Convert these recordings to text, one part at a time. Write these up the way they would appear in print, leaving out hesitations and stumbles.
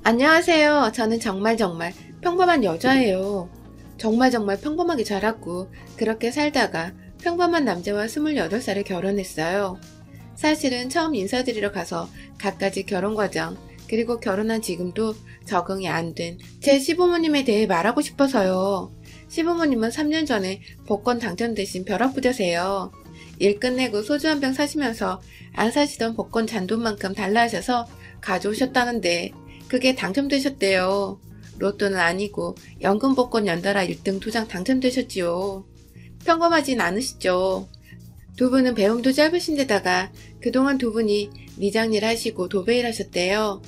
안녕하세요. 저는 정말 평범한 여자예요. 정말 평범하게 자랐고 그렇게 살다가 평범한 남자와 28살에 결혼했어요. 사실은 처음 인사드리러 가서 갖가지 결혼 과정 그리고 결혼한 지금도 적응이 안 된 제 시부모님에 대해 말하고 싶어서요. 시부모님은 3년 전에 복권 당첨되신 벼락부자세요. 일 끝내고 소주 한 병 사시면서 안 사시던 복권 잔돈만큼 달라 하셔서 가져오셨다는데 그게 당첨되셨대요. 로또는 아니고 연금 복권 연달아 1등 2장 당첨되셨지요. 평범하진 않으시죠? 두 분은 배움도 짧으신데다가 그동안 두 분이 미장일 하시고 도배일 하셨대요.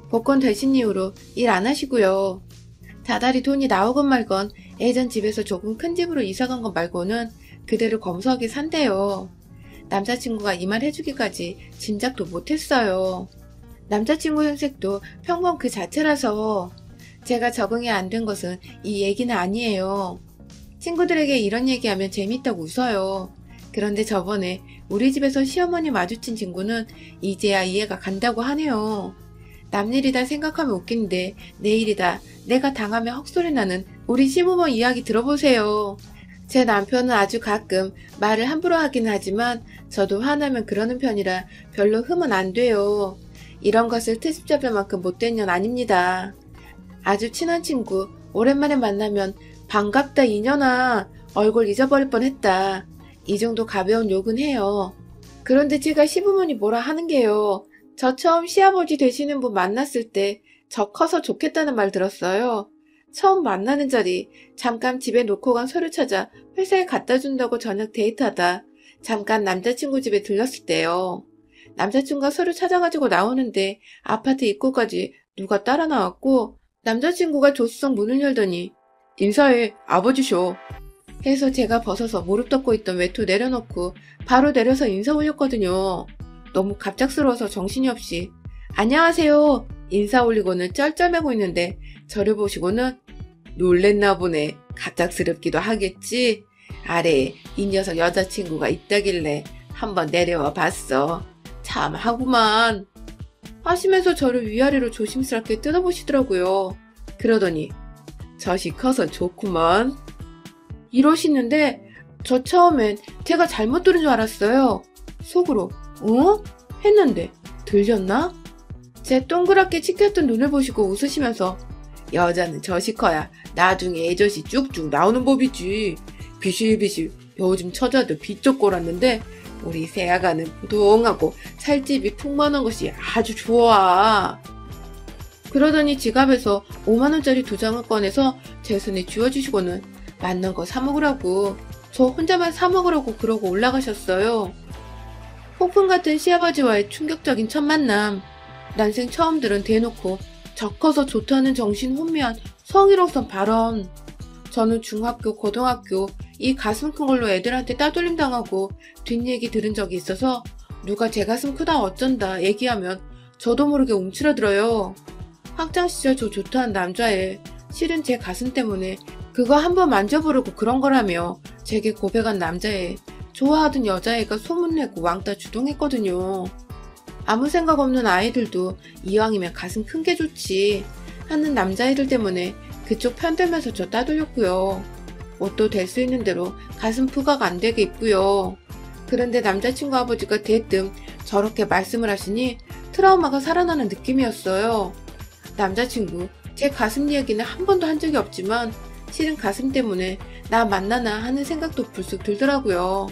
복권 되신 이후로 일 안 하시고요. 다달이 돈이 나오건 말건 예전 집에서 조금 큰 집으로 이사간 것 말고는 그대로 검소하게 산대요. 남자친구가 이 말 해주기까지 짐작도 못했어요. 남자친구 형색도 평범 그 자체라서 제가 적응이 안 된 것은 이 얘기는 아니에요. 친구들에게 이런 얘기하면 재밌다고 웃어요. 그런데 저번에 우리 집에서 시어머니 마주친 친구는 이제야 이해가 간다고 하네요. 남일이다 생각하면 웃긴데 내일이다 내가 당하면 헛소리 나는 우리 시부모 이야기 들어보세요. 제 남편은 아주 가끔 말을 함부로 하긴 하지만 저도 화나면 그러는 편이라 별로 흠은 안 돼요. 이런 것을 트집 잡을 만큼 못된 년 아닙니다. 아주 친한 친구 오랜만에 만나면 반갑다 이년아 얼굴 잊어버릴 뻔했다. 이 정도 가벼운 욕은 해요. 그런데 제가 시부모니 뭐라 하는 게요. 저 처음 시아버지 되시는 분 만났을 때 저 커서 좋겠다는 말 들었어요. 처음 만나는 자리 잠깐 집에 놓고 간 서류 찾아 회사에 갖다 준다고 저녁 데이트하다 잠깐 남자친구 집에 들렀을 때요. 남자친구가 서류 찾아가지고 나오는데 아파트 입구까지 누가 따라 나왔고 남자친구가 조수석 문을 열더니 인사해 아버지쇼 해서 제가 벗어서 무릎 덮고 있던 외투 내려놓고 바로 내려서 인사 올렸거든요. 너무 갑작스러워서 정신이 없이 안녕하세요 인사 올리고는 쩔쩔매고 있는데 저를 보시고는 놀랬나 보네 갑작스럽기도 하겠지 아래에 이 녀석 여자친구가 있다길래 한번 내려와 봤어 참 하구만 하시면서 저를 위아래로 조심스럽게 뜯어보시더라고요. 그러더니 젖이 커서 좋구먼 이러시는데 저 처음엔 제가 잘못 들은 줄 알았어요. 속으로 어? 했는데 들렸나? 제 동그랗게 치켰던 눈을 보시고 웃으시면서 여자는 젖이 커야 나중에 애젖이 쭉쭉 나오는 법이지. 비실비실 요즘 처자도 비쪽 골았는데 우리 새아가는 부동하고 살집이 풍만한 것이 아주 좋아. 그러더니 지갑에서 5만원짜리 2장을 꺼내서 제 손에 쥐어주시고는 맞는 거 사먹으라고 저 혼자만 사먹으라고 그러고 올라가셨어요. 폭풍 같은 시아버지와의 충격적인 첫 만남. 난생 처음 들은 대놓고 저 커서 좋다는 정신 혼미한 성희롱성 발언. 저는 중학교, 고등학교 이 가슴 큰 걸로 애들한테 따돌림 당하고 뒷얘기 들은 적이 있어서 누가 제 가슴 크다 어쩐다 얘기하면 저도 모르게 움츠러들어요. 학창시절 저 좋다는 남자애 실은 제 가슴 때문에 그거 한번 만져보려고 그런 거라며 제게 고백한 남자애 좋아하던 여자애가 소문내고 왕따 주동했거든요. 아무 생각 없는 아이들도 이왕이면 가슴 큰 게 좋지 하는 남자애들 때문에 그쪽 편들면서 저 따돌렸고요. 옷도 될 수 있는 대로 가슴 부각 안 되게 입고요. 그런데 남자친구 아버지가 대뜸 저렇게 말씀을 하시니 트라우마가 살아나는 느낌이었어요. 남자친구 제 가슴 이야기는 한 번도 한 적이 없지만 실은 가슴 때문에 나 만나나 하는 생각도 불쑥 들더라고요.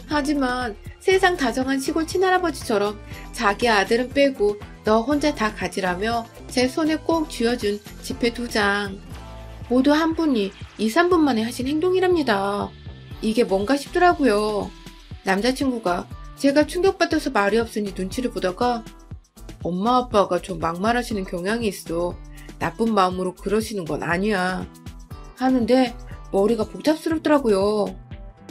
하지만 세상 다정한 시골 친할아버지처럼 자기 아들은 빼고 너 혼자 다 가지라며 제 손에 꼭 쥐어준 지폐 2장. 모두 한 분이 2, 3분 만에 하신 행동이랍니다. 이게 뭔가 싶더라고요. 남자친구가 제가 충격받아서 말이 없으니 눈치를 보다가 엄마 아빠가 좀 막말하시는 경향이 있어. 나쁜 마음으로 그러시는 건 아니야. 하는데 머리가 복잡스럽더라고요.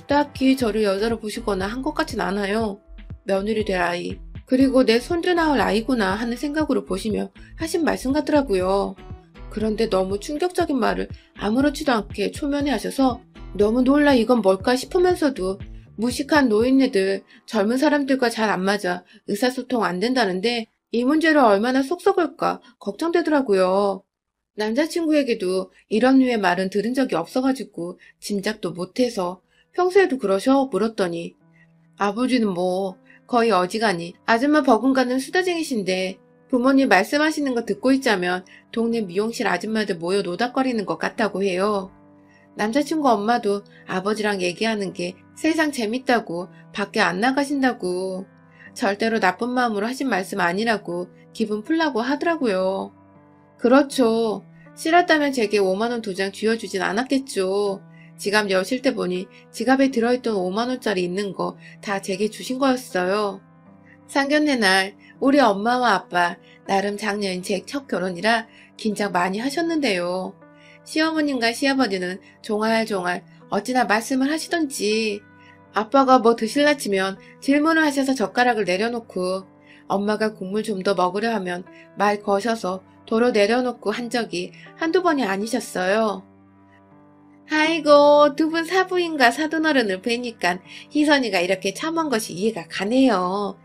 딱히 저를 여자로 보시거나 한 것 같진 않아요. 며느리 될 아이, 그리고 내 손주 낳을 아이구나 하는 생각으로 보시며 하신 말씀 같더라고요. 그런데 너무 충격적인 말을 아무렇지도 않게 초면에 하셔서 너무 놀라 이건 뭘까 싶으면서도 무식한 노인네들 젊은 사람들과 잘 안 맞아 의사소통 안 된다는데 이 문제로 얼마나 속 썩을까 걱정되더라고요. 남자친구에게도 이런 류의 말은 들은 적이 없어가지고 짐작도 못해서 평소에도 그러셔? 물었더니 아버지는 뭐 거의 어지간히 아줌마 버금가는 수다쟁이신데 부모님 말씀하시는 거 듣고 있자면 동네 미용실 아줌마들 모여 노닥거리는 것 같다고 해요. 남자친구 엄마도 아버지랑 얘기하는 게 세상 재밌다고 밖에 안 나가신다고 절대로 나쁜 마음으로 하신 말씀 아니라고 기분 풀라고 하더라고요. 그렇죠. 싫었다면 제게 5만원 2장 쥐어주진 않았겠죠. 지갑 여실 때 보니 지갑에 들어있던 5만원짜리 있는 거 다 제게 주신 거였어요. 상견례 날 우리 엄마와 아빠 나름 작년인 제 첫 결혼이라 긴장 많이 하셨는데요. 시어머님과 시아버지는 종알종알 어찌나 말씀을 하시던지 아빠가 뭐 드실라 치면 질문을 하셔서 젓가락을 내려놓고 엄마가 국물 좀 더 먹으려 하면 말 거셔서 도로 내려놓고 한 적이 한두 번이 아니셨어요. 아이고, 두 분 사부인과 사돈어른을 뵈니까 희선이가 이렇게 참은 것이 이해가 가네요.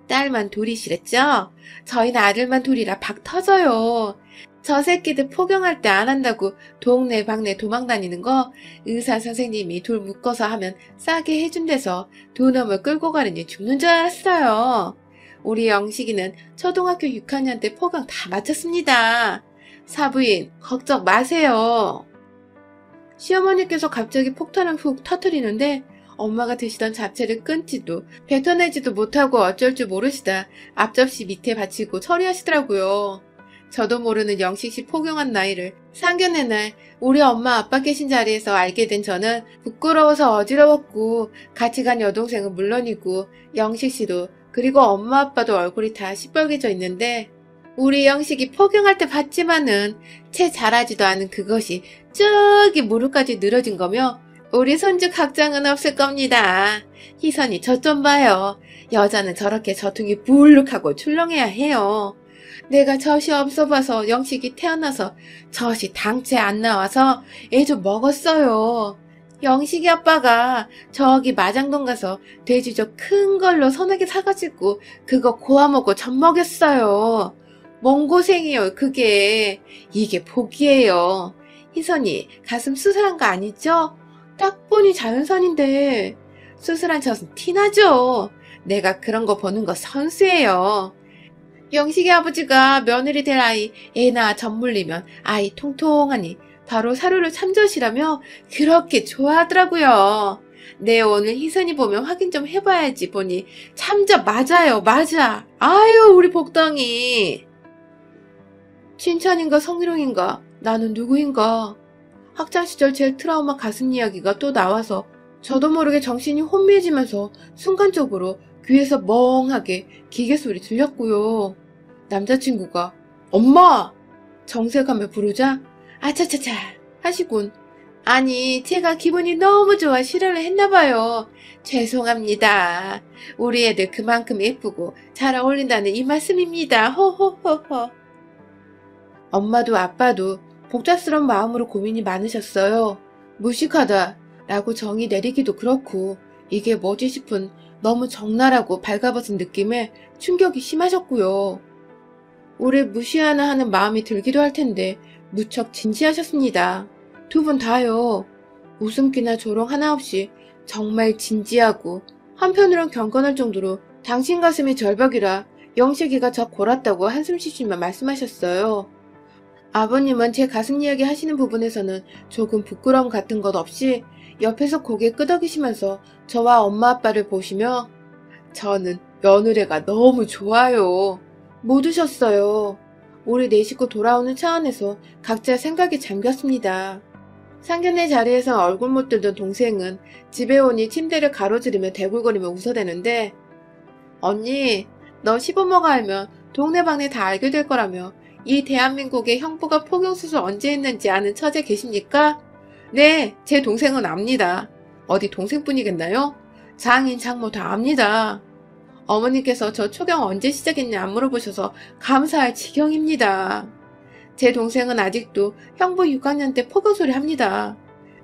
딸만 둘이시랬죠? 저희는 아들만 둘이라 박 터져요. 저 새끼들 포경할 때 안 한다고 동네 방네 도망다니는 거 의사 선생님이 둘 묶어서 하면 싸게 해준대서 두 놈을 끌고 가려니 죽는 줄 알았어요. 우리 영식이는 초등학교 6학년 때 포경 다 마쳤습니다. 사부인 걱정 마세요. 시어머니께서 갑자기 폭탄을 훅 터뜨리는데 엄마가 드시던 잡채를 끊지도 뱉어내지도 못하고 어쩔 줄 모르시다 앞접시 밑에 받치고 처리하시더라고요. 저도 모르는 영식씨 포경한 나이를 상견례 날 우리 엄마 아빠 계신 자리에서 알게 된 저는 부끄러워서 어지러웠고 같이 간 여동생은 물론이고 영식씨도 그리고 엄마 아빠도 얼굴이 다 시뻘개져 있는데 우리 영식이 포경할 때 봤지만은 채 자라지도 않은 그것이 저기 무릎까지 늘어진 거며 우리 손주 각장은 없을 겁니다. 희선이 저 좀 봐요. 여자는 저렇게 저퉁이 불룩하고 출렁해야 해요. 내가 젖이 없어 봐서 영식이 태어나서 젖이 당체 안 나와서 애 좀 먹었어요. 영식이 아빠가 저기 마장동 가서 돼지젓 큰 걸로 서너개 사가지고 그거 고아 먹고 젖 먹였어요. 뭔 고생이요 그게. 이게 복이에요. 희선이 가슴 수술한 거 아니죠? 딱 보니 자연산인데 수술한 젖은 티나죠? 내가 그런 거 보는 거 선수예요. 영식이 아버지가 며느리 될 아이 애나 젖 물리면 아이 통통하니 바로 사료를 참젓이라며 그렇게 좋아하더라고요. 네, 오늘 희선이 보면 확인 좀 해봐야지 보니 참젓 맞아요. 맞아. 아유 우리 복덩이. 칭찬인가 성희롱인가 나는 누구인가. 학창시절 제 트라우마 가슴 이야기가 또 나와서 저도 모르게 정신이 혼미해지면서 순간적으로 귀에서 멍하게 기계 소리 들렸고요. 남자친구가 엄마! 정색하며 부르자 아차차차 하시군. 아니 제가 기분이 너무 좋아 실언을 했나봐요. 죄송합니다. 우리 애들 그만큼 예쁘고 잘 어울린다는 이 말씀입니다. 호호호호. 엄마도 아빠도 복잡스러운 마음으로 고민이 많으셨어요. 무식하다 라고 정의 내리기도 그렇고 이게 뭐지 싶은 너무 적나라하고 발가벗은 느낌에 충격이 심하셨고요. 우리 무시하나 하는 마음이 들기도 할 텐데 무척 진지하셨습니다. 두 분 다요. 웃음기나 조롱 하나 없이 정말 진지하고 한편으론 경건할 정도로 당신 가슴이 절벽이라 영식이가 저 골았다고 한숨 쉬시며 말씀하셨어요. 아버님은 제 가슴 이야기 하시는 부분에서는 조금 부끄러움 같은 것 없이 옆에서 고개 끄덕이시면서 저와 엄마 아빠를 보시며 저는 며느리가 너무 좋아요. 못 우셨어요. 우리 네 식구 돌아오는 차 안에서 각자 생각에 잠겼습니다. 상견례 자리에서 얼굴 못 들던 동생은 집에 오니 침대를 가로지르며 대굴거리며 웃어대는데 언니 너 시부모가 알면 동네방네 다 알게 될 거라며 이 대한민국의 형부가 포경수술 언제 했는지 아는 처제 계십니까? 네, 제 동생은 압니다. 어디 동생뿐이겠나요? 장인, 장모 다 압니다. 어머니께서 저 초경 언제 시작했냐 안 물어보셔서 감사할 지경입니다. 제 동생은 아직도 형부 6학년 때 포경소리 합니다.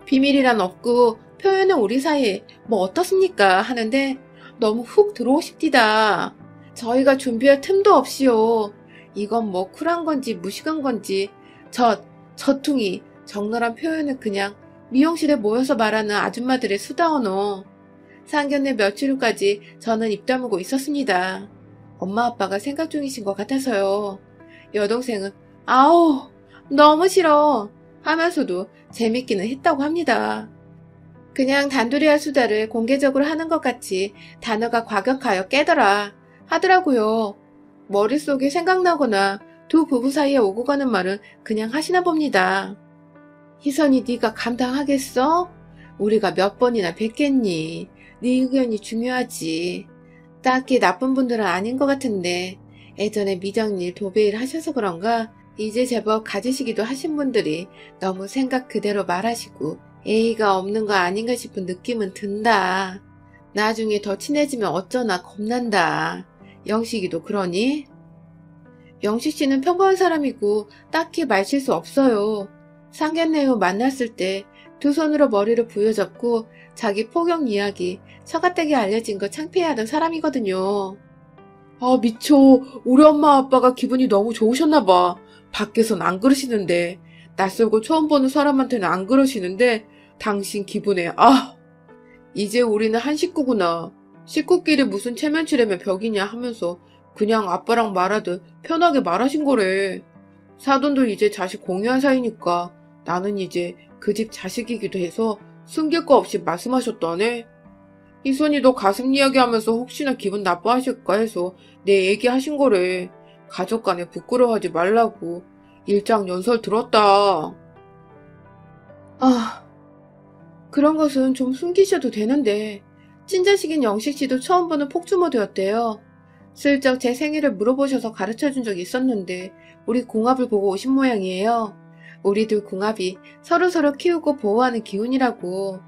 비밀이란 없고 표현은 우리 사이에 뭐 어떻습니까 하는데 너무 훅 들어오십디다. 저희가 준비할 틈도 없이요. 이건 뭐 쿨한 건지 무식한 건지 저퉁이 적나라한 표현은 그냥 미용실에 모여서 말하는 아줌마들의 수다 언어. 상견례 며칠 후까지 저는 입 다물고 있었습니다. 엄마 아빠가 생각 중이신 것 같아서요. 여동생은 아우 너무 싫어 하면서도 재밌기는 했다고 합니다. 그냥 단둘이 할 수다를 공개적으로 하는 것 같이 단어가 과격하여 깨더라 하더라고요. 머릿속에 생각나거나 두 부부 사이에 오고 가는 말은 그냥 하시나 봅니다. 희선이 네가 감당하겠어? 우리가 몇 번이나 뵙겠니? 네 의견이 중요하지. 딱히 나쁜 분들은 아닌 것 같은데 예전에 미정일 도배일 하셔서 그런가 이제 제법 가지시기도 하신 분들이 너무 생각 그대로 말하시고 예의가 없는 거 아닌가 싶은 느낌은 든다. 나중에 더 친해지면 어쩌나 겁난다. 영식이도 그러니? 영식씨는 평범한 사람이고 딱히 말실수 없어요. 상견례 후 만났을 때 두 손으로 머리를 부여잡고 자기 폭격 이야기 처갓댁에 알려진 거 창피해하던 사람이거든요. 아 미쳐. 우리 엄마 아빠가 기분이 너무 좋으셨나봐. 밖에선 안 그러시는데 낯설고 처음 보는 사람한테는 안 그러시는데 당신 기분에 이제 우리는 한 식구구나. 식구끼리 무슨 체면치레면 벽이냐 하면서 그냥 아빠랑 말하듯 편하게 말하신 거래. 사돈도 이제 자식 공유한 사이니까 나는 이제 그 집 자식이기도 해서 숨길 거 없이 말씀하셨다네. 희선이도 가슴 이야기하면서 혹시나 기분 나빠하실까 해서 내 얘기하신 거래. 가족 간에 부끄러워하지 말라고. 일장 연설 들었다. 그런 것은 좀 숨기셔도 되는데 친자식인 영식씨도 처음 보는 폭주모드였대요. 슬쩍 제 생일을 물어보셔서 가르쳐준 적이 있었는데 우리 궁합을 보고 오신 모양이에요. 우리 둘 궁합이 서로서로 키우고 보호하는 기운이라고.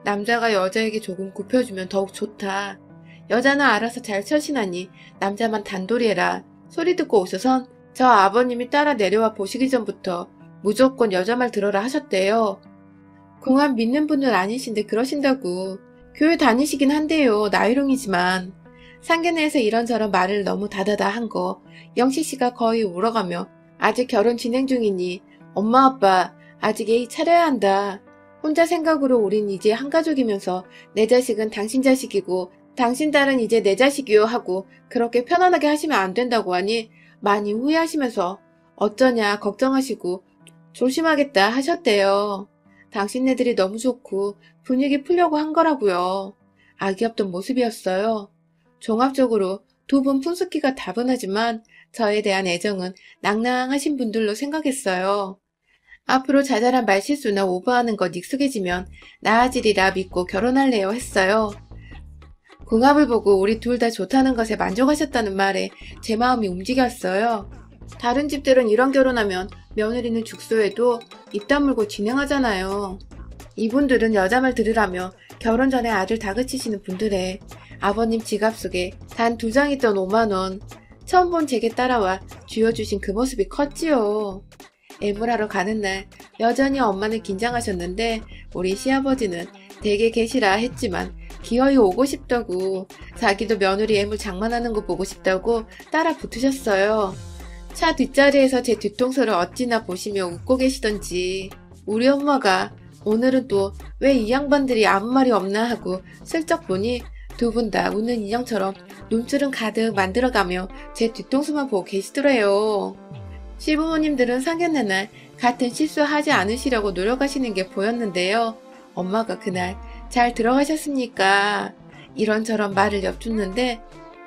남자가 여자에게 조금 굽혀주면 더욱 좋다. 여자는 알아서 잘 처신하니 남자만 단돌이 해라. 소리 듣고 오셔선 저 아버님이 따라 내려와 보시기 전부터 무조건 여자 말 들어라 하셨대요. 궁합 믿는 분은 아니신데 그러신다고. 교회 다니시긴 한데요. 나이롱이지만. 상견례에서 이런저런 말을 너무 다다다 한 거 영식씨가 거의 울어가며 아직 결혼 진행 중이니 엄마 아빠 아직 예의 차려야 한다. 혼자 생각으로 우린 이제 한 가족이면서 내 자식은 당신 자식이고 당신 딸은 이제 내 자식이요 하고 그렇게 편안하게 하시면 안 된다고 하니 많이 후회하시면서 어쩌냐 걱정하시고 조심하겠다 하셨대요. 당신네들이 너무 좋고 분위기 풀려고 한 거라고요. 악이 없던 모습이었어요. 종합적으로 두 분 풍습기가 다분하지만 저에 대한 애정은 낭낭하신 분들로 생각했어요. 앞으로 자잘한 말실수나 오버하는 것 익숙해지면 나아지리라 믿고 결혼할래요 했어요. 궁합을 보고 우리 둘 다 좋다는 것에 만족하셨다는 말에 제 마음이 움직였어요. 다른 집들은 이런 결혼하면 며느리는 죽소해도 입 다물고 진행하잖아요. 이분들은 여자 말 들으라며 결혼 전에 아들 다그치시는 분들의 아버님 지갑 속에 단 2장 있던 5만원 처음 본 제게 따라와 쥐어주신 그 모습이 컸지요. 애물하러 가는 날 여전히 엄마는 긴장하셨는데 우리 시아버지는 댁에 계시라 했지만 기어이 오고 싶다고 자기도 며느리 애물 장만하는 거 보고 싶다고 따라 붙으셨어요. 차 뒷자리에서 제 뒤통수를 어찌나 보시며 웃고 계시던지 우리 엄마가 오늘은 또 왜 이 양반들이 아무 말이 없나 하고 슬쩍 보니 두 분 다 웃는 인형처럼 눈주름 가득 만들어가며 제 뒤통수만 보고 계시더래요. 시부모님들은 상견례 날 같은 실수하지 않으시려고 노력하시는 게 보였는데요. 엄마가 그날 잘 들어가셨습니까? 이런저런 말을 엿줬는데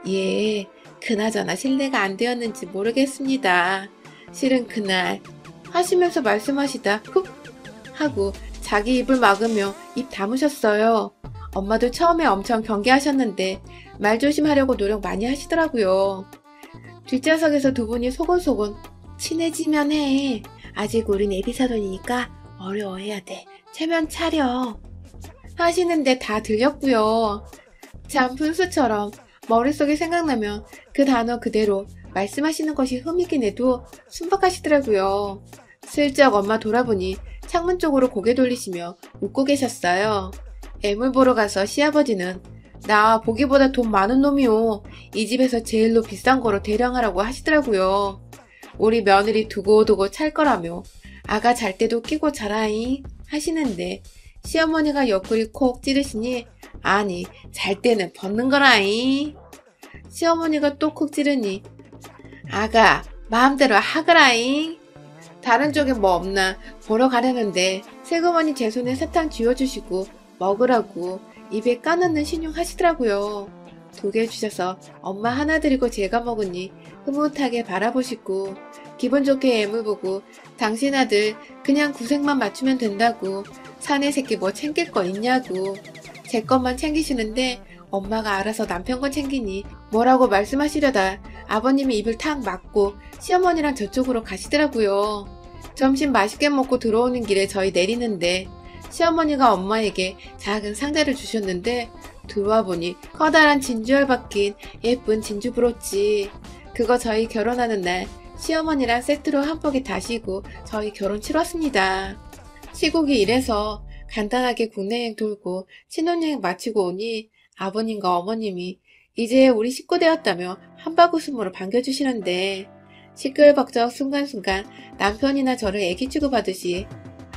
예, 그나저나 실례가 안 되었는지 모르겠습니다. 실은 그날 하시면서 말씀하시다 훅 하고 자기 입을 막으며 입 다무셨어요. 엄마도 처음에 엄청 경계하셨는데 말 조심하려고 노력 많이 하시더라고요. 뒷좌석에서 두 분이 소곤소곤 친해지면 해. 아직 우린 애비사돈이니까 어려워해야 돼. 체면 차려. 하시는데 다 들렸고요. 참 분수처럼 머릿속에 생각나면 그 단어 그대로 말씀하시는 것이 흠이긴 해도 순박하시더라고요. 슬쩍 엄마 돌아보니 창문 쪽으로 고개 돌리시며 웃고 계셨어요. 애물 보러 가서 시아버지는 나 보기보다 돈 많은 놈이요. 이 집에서 제일로 비싼 거로 대령하라고 하시더라고요. 우리 며느리 두고두고 찰 거라며 아가 잘 때도 끼고 자라잉 하시는데 시어머니가 옆구리 콕 찌르시니 아니 잘 때는 벗는 거라잉. 시어머니가 또 콕 찌르니 아가 마음대로 하거라잉. 다른 쪽에 뭐 없나 보러 가려는데 새그머니 제 손에 사탕 쥐어주시고 먹으라고 입에 까놓는 신용 하시더라고요. 2개 주셔서 엄마 하나 드리고 제가 먹으니 흐뭇하게 바라보시고 기분 좋게 애물 보고 당신 아들 그냥 구색만 맞추면 된다고 사내 새끼 뭐 챙길 거 있냐고 제 것만 챙기시는데 엄마가 알아서 남편 건 챙기니 뭐라고 말씀하시려다 아버님이 입을 탁 막고 시어머니랑 저쪽으로 가시더라고요. 점심 맛있게 먹고 들어오는 길에 저희 내리는데 시어머니가 엄마에게 작은 상자를 주셨는데 들어와 보니 커다란 진주알 박힌 예쁜 진주 브로치. 그거 저희 결혼하는 날 시어머니랑 세트로 한복에 다시고 저희 결혼 치렀습니다. 시국이 이래서 간단하게 국내여행 돌고 신혼여행 마치고 오니 아버님과 어머님이 이제 우리 식구 되었다며 한바구음으로 반겨주시는데 시끌벅적 순간순간 남편이나 저를 애기 취급하듯이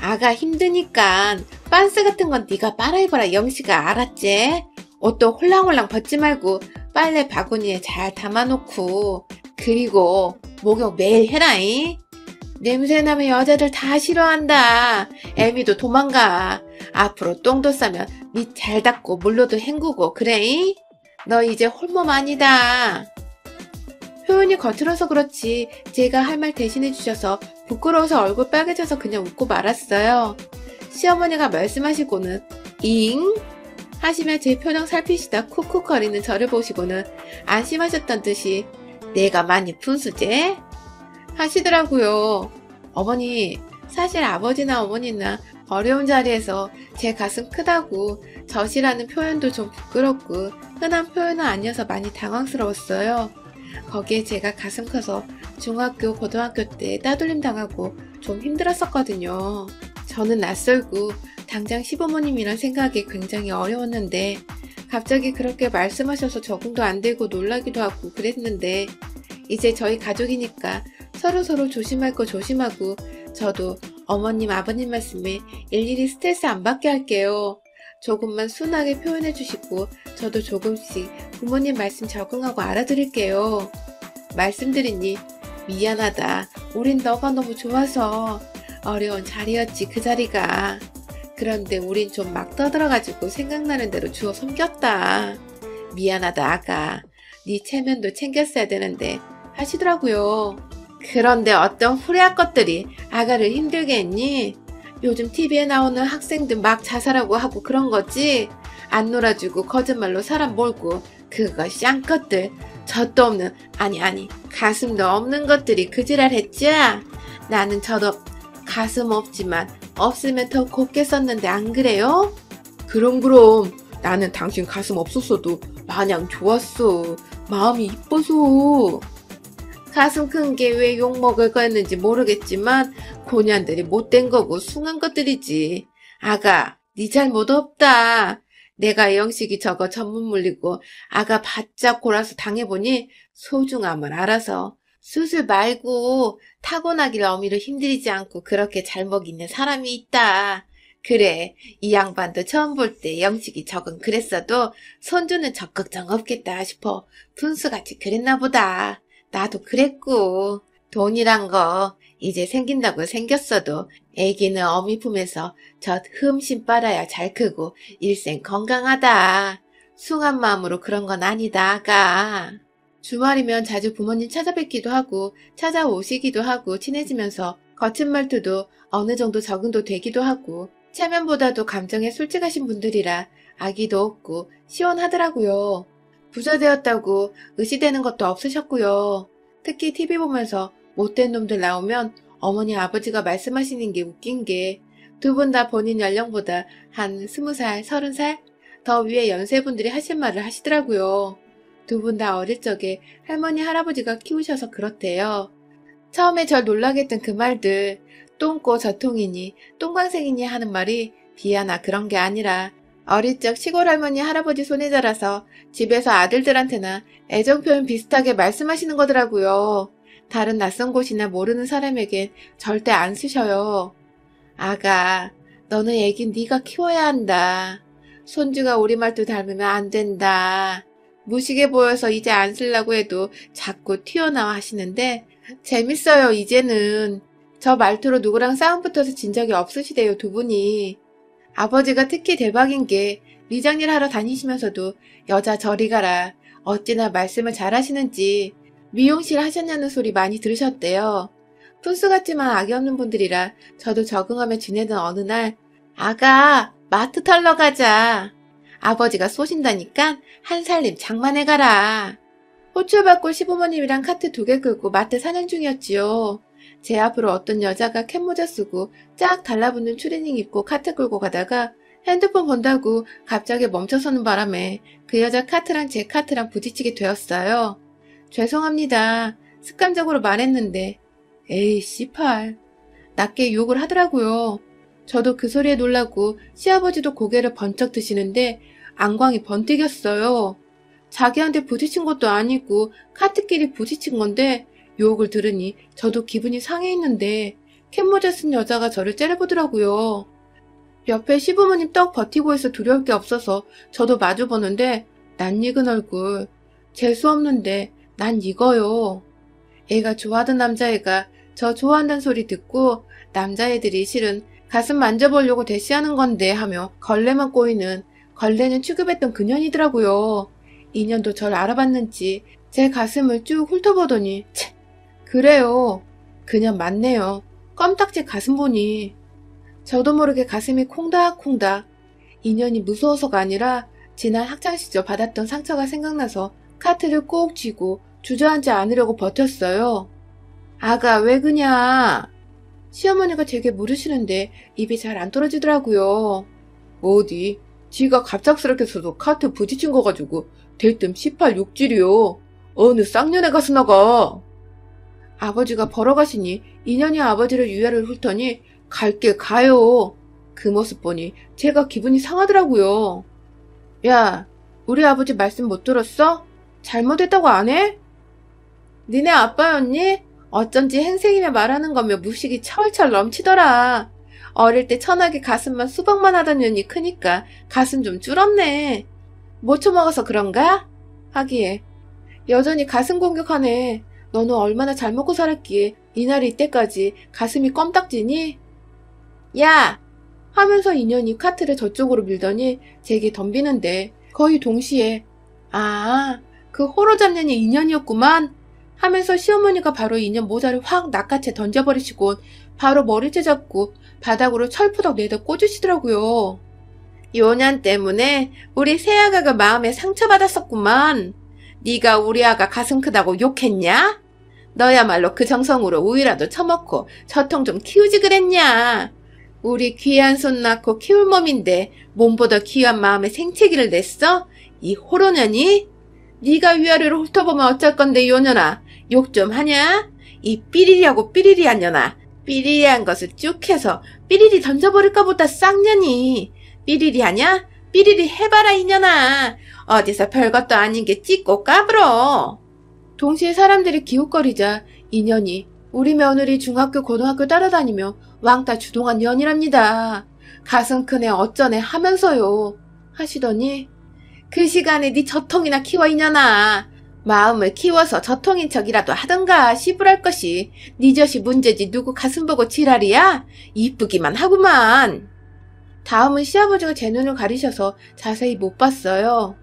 아가 힘드니까 빤스 같은 건 네가 빨아 입어라 영식아 알았지? 옷도 홀랑홀랑 벗지 말고 빨래 바구니에 잘 담아놓고 그리고 목욕 매일 해라잉. 냄새나면 여자들 다 싫어한다. 애미도 도망가. 앞으로 똥도 싸면 밑 잘 닦고 물로도 헹구고 그래잉? 너 이제 홀몸 아니다. 표현이 거칠어서 그렇지 제가 할 말 대신해 주셔서 부끄러워서 얼굴 빨개져서 그냥 웃고 말았어요. 시어머니가 말씀하시고는 잉? 하시며 제 표정 살피시다 쿡쿡거리는 저를 보시고는 안심하셨던 듯이 내가 많이 분수제? 하시더라고요. 어머니, 사실 아버지나 어머니나 어려운 자리에서 제 가슴 크다고 젖이라는 표현도 좀 부끄럽고 흔한 표현은 아니어서 많이 당황스러웠어요. 거기에 제가 가슴 커서 중학교, 고등학교 때 따돌림 당하고 좀 힘들었었거든요. 저는 낯설고 당장 시부모님이란 생각이 굉장히 어려웠는데 갑자기 그렇게 말씀하셔서 적응도 안 되고 놀라기도 하고 그랬는데 이제 저희 가족이니까 서로서로 조심할 거 조심하고 저도 어머님, 아버님 말씀에 일일이 스트레스 안 받게 할게요. 조금만 순하게 표현해 주시고 저도 조금씩 부모님 말씀 적응하고 알아들을게요. 말씀드리니 미안하다. 우린 너가 너무 좋아서 어려운 자리였지 그 자리가. 그런데 우린 좀 막 떠들어가지고 생각나는 대로 주워 섬겼다. 미안하다 아가. 네 체면도 챙겼어야 되는데 하시더라고요. 그런데 어떤 후레학 것들이 아가를 힘들게 했니? 요즘 TV에 나오는 학생들 막 자살하고 하고 그런 거지? 안 놀아주고 거짓말로 사람 몰고 그거 쌍것들 젖도 없는 아니 가슴도 없는 것들이 그 지랄 했지? 나는 저도 가슴 없지만 없으면 더 곱게 썼는데 안 그래요? 그럼 나는 당신 가슴 없었어도 마냥 좋았어. 마음이 이뻐서. 가슴 큰 게 왜 욕먹을 거였는지 모르겠지만 고년들이 못된 거고 숭한 것들이지. 아가, 네 잘못 없다. 내가 영식이 저거 전문 물리고 아가 바짝 골아서 당해보니 소중함을 알아서 수술 말고 타고나길 어미로 힘들이지 않고 그렇게 잘 먹이는 사람이 있다. 그래, 이 양반도 처음 볼 때 영식이 적은 그랬어도 손주는 적극정 없겠다 싶어 분수같이 그랬나 보다. 나도 그랬고 돈이란 거 이제 생긴다고 생겼어도 애기는 어미 품에서 젖 흠씬 빨아야 잘 크고 일생 건강하다. 숭한 마음으로 그런 건 아니다 아가. 주말이면 자주 부모님 찾아뵙기도 하고 찾아오시기도 하고 친해지면서 거친 말투도 어느 정도 적응도 되기도 하고 체면보다도 감정에 솔직하신 분들이라 아기도 없고 시원하더라고요. 부자 되었다고 의시되는 것도 없으셨고요. 특히 TV 보면서 못된 놈들 나오면 어머니 아버지가 말씀하시는 게 웃긴 게 두 분 다 본인 연령보다 한 20살, 30살 더 위에 연세분들이 하신 말을 하시더라고요. 두 분 다 어릴 적에 할머니 할아버지가 키우셔서 그렇대요. 처음에 절 놀라게 했던 그 말들 똥꼬 저통이니 똥광생이니 하는 말이 비하나 그런 게 아니라 어릴 적 시골 할머니 할아버지 손에 자라서 집에서 아들들한테나 애정 표현 비슷하게 말씀하시는 거더라고요. 다른 낯선 곳이나 모르는 사람에겐 절대 안 쓰셔요. 아가, 너는 애긴 네가 키워야 한다. 손주가 우리 말투 닮으면 안 된다. 무식해 보여서 이제 안 쓰려고 해도 자꾸 튀어나와 하시는데 재밌어요, 이제는. 저 말투로 누구랑 싸움 붙어서 진 적이 없으시대요, 두 분이. 아버지가 특히 대박인 게 리장일 하러 다니시면서도 여자 저리 가라. 어찌나 말씀을 잘하시는지 미용실 하셨냐는 소리 많이 들으셨대요. 푼수 같지만 악이 없는 분들이라 저도 적응하며 지내던 어느 날 아가 마트 털러 가자. 아버지가 쏘신다니까 한 살림 장만해 가라. 호출받고 시부모님이랑 카트 2개 끌고 마트 사냥 중이었지요. 제 앞으로 어떤 여자가 캡모자 쓰고 쫙 달라붙는 추리닝 입고 카트 끌고 가다가 핸드폰 본다고 갑자기 멈춰서는 바람에 그 여자 카트랑 제 카트랑 부딪히게 되었어요. 죄송합니다. 습관적으로 말했는데 에이 씨팔. 낮게 욕을 하더라고요. 저도 그 소리에 놀라고 시아버지도 고개를 번쩍 드시는데 안광이 번뜩였어요. 자기한테 부딪힌 것도 아니고 카트끼리 부딪힌 건데 욕을 들으니 저도 기분이 상해있는데 캡모자 쓴 여자가 저를 째려보더라고요. 옆에 시부모님 떡 버티고 있어 두려울 게 없어서 저도 마주보는데 낯익은 얼굴. 재수없는데 난 이거요. 애가 좋아하던 남자애가 저 좋아한다는 소리 듣고 남자애들이 실은 가슴 만져보려고 대시하는 건데 하며 걸레만 꼬이는 걸레는 취급했던 그년이더라고요. 인연도 절 알아봤는지 제 가슴을 쭉 훑어보더니 채 그래요. 그냥 맞네요. 껌딱지 가슴 보니. 저도 모르게 가슴이 콩닥콩닥. 인연이 무서워서가 아니라 지난 학창시절 받았던 상처가 생각나서 카트를 꼭 쥐고 주저앉지 않으려고 버텼어요. 아가 왜 그냐. 시어머니가 제게 물으시는데 입이 잘 안 떨어지더라고요. 어디? 지가 갑작스럽게 서도 카트 부딪힌 거 가지고 대뜸 18 욕질이요. 어느 쌍년의 가서 나가. 아버지가 벌어가시니 인연이 아버지를 유야를 훑더니 갈게 가요. 그 모습 보니 제가 기분이 상하더라고요. 야, 우리 아버지 말씀 못 들었어? 잘못했다고 안 해? 니네 아빠였니? 어쩐지 행색이며 말하는 거며 무식이 철철 넘치더라. 어릴 때 천하게 가슴만 수박만 하던 년이 크니까 가슴 좀 줄었네. 못 처먹어서 그런가? 하기에 여전히 가슴 공격하네. 너는 얼마나 잘 먹고 살았기에 이날이 이때까지 가슴이 껌딱지니? 야! 하면서 인연이 카트를 저쪽으로 밀더니 제게 덤비는데 거의 동시에 아, 그 호로 잡년이 인연이었구만 하면서 시어머니가 바로 인연 모자를 확 낚아채 던져버리시곤 바로 머리채 잡고 바닥으로 철푸덕 내다 꽂으시더라고요. 요년 때문에 우리 새아가가 마음에 상처받았었구만. 네가 우리 아가 가슴 크다고 욕했냐? 너야말로 그 정성으로 우유라도 처먹고 저통 좀 키우지 그랬냐? 우리 귀한 손 낳고 키울 몸인데 몸보다 귀한 마음에 생채기를 냈어? 이 호로년이? 네가 위아래로 훑어보면 어쩔 건데 요년아. 욕 좀 하냐? 이 삐리리하고 삐리리한 년아. 삐리리한 것을 쭉 해서 삐리리 던져버릴까 보다 쌍년이. 삐리리 하냐? 삐리리 해봐라 이년아. 어디서 별것도 아닌 게 찢고 까불어. 동시에 사람들이 기웃거리자 인연이 우리 며느리 중학교 고등학교 따라다니며 왕따 주동한 년이랍니다. 가슴 크네 어쩌네 하면서요. 하시더니 그 시간에 네 저통이나 키워 이년아. 마음을 키워서 저통인 척이라도 하던가 시부랄 것이 네 젖이 문제지 누구 가슴 보고 지랄이야? 이쁘기만 하구만. 다음은 시아버지가 제 눈을 가리셔서 자세히 못 봤어요.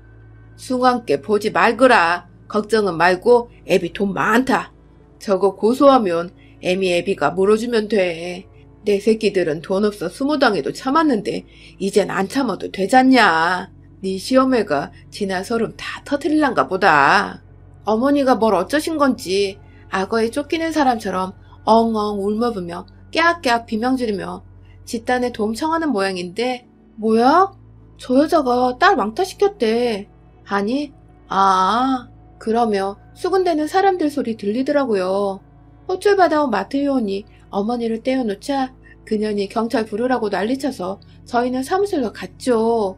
숭한께 보지 말거라. 걱정은 말고 애비 돈 많다. 저거 고소하면 애미 애비가 물어주면 돼. 내 새끼들은 돈 없어 수모당해도 참았는데 이젠 안 참아도 되잖냐. 네 시어매가 지난 서름 다 터트릴란가 보다. 어머니가 뭘 어쩌신 건지 악어에 쫓기는 사람처럼 엉엉 울먹으며 깨악깨악 비명 지르며 집단에 도움 청하는 모양인데 뭐야? 저 여자가 딸 왕따시켰대. 아니 그러며 수군대는 사람들 소리 들리더라고요. 호출받아온 마트 요원이 어머니를 떼어놓자 그년이 경찰 부르라고 난리쳐서 저희는 사무실로 갔죠.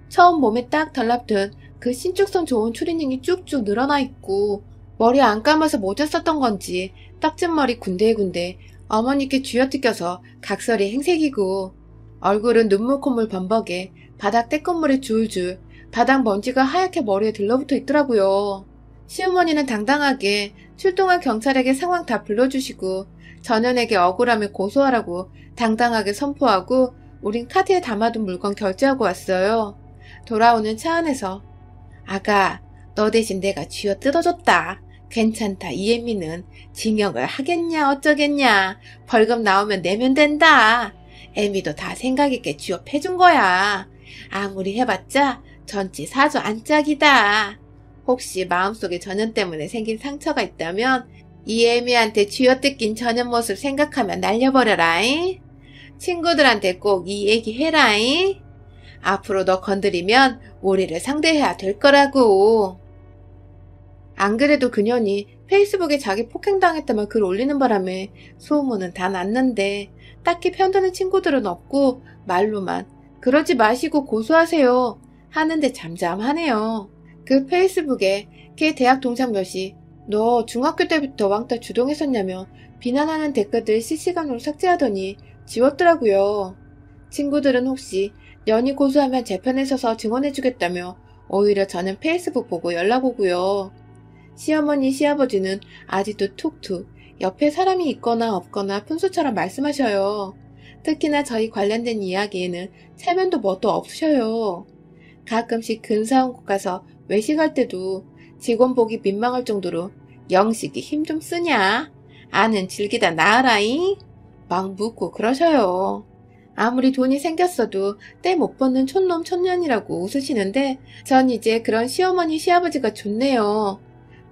처음 몸에 딱 달라붙은 그 신축성 좋은 추리닝이 쭉쭉 늘어나 있고 머리 안 감아서 모자 썼던 건지 떡진머리 군데군데 어머니께 쥐어뜯겨서 각설이 행색이고 얼굴은 눈물 콧물 범벅에 바닥 떼건물이 줄줄 바닥 먼지가 하얗게 머리에 들러붙어 있더라고요. 시어머니는 당당하게 출동한 경찰에게 상황 다 불러주시고 전현에게 억울함을 고소하라고 당당하게 선포하고 우린 카드에 담아둔 물건 결제하고 왔어요. 돌아오는 차 안에서 아가, 너 대신 내가 쥐어 뜯어줬다. 괜찮다. 이혜미는 징역을 하겠냐 어쩌겠냐. 벌금 나오면 내면 된다. 애미도 다 생각있게 쥐어 패준 거야. 아무리 해봤자 전치 사주 안짝이다. 혹시 마음속에 전현 때문에 생긴 상처가 있다면 이애미한테 쥐어뜯긴 전현 모습 생각하면 날려버려라잉. 친구들한테 꼭 이 얘기 해라잉. 앞으로 너 건드리면 우리를 상대해야 될 거라고. 안 그래도 그년이 페이스북에 자기 폭행당했다만 글 올리는 바람에 소문은 다 났는데 딱히 편드는 친구들은 없고 말로만 그러지 마시고 고소하세요 하는데 잠잠하네요. 그 페이스북에 걔 대학 동창 몇이 너 중학교 때부터 왕따 주동했었냐며 비난하는 댓글들 실시간으로 삭제하더니 지웠더라고요. 친구들은 혹시 연이 고소하면 제 편에 서서 증언해주겠다며 오히려 저는 페이스북 보고 연락 오고요. 시어머니 시아버지는 아직도 툭툭 옆에 사람이 있거나 없거나 푼수처럼 말씀하셔요. 특히나 저희 관련된 이야기에는 체면도 뭣도 없으셔요. 가끔씩 근사한 곳 가서 외식할 때도 직원 보기 민망할 정도로 영식이 힘 좀 쓰냐? 아는 즐기다 나으라잉? 막 묻고 그러셔요. 아무리 돈이 생겼어도 때 못 벗는 촌놈 촌년이라고 웃으시는데 전 이제 그런 시어머니 시아버지가 좋네요.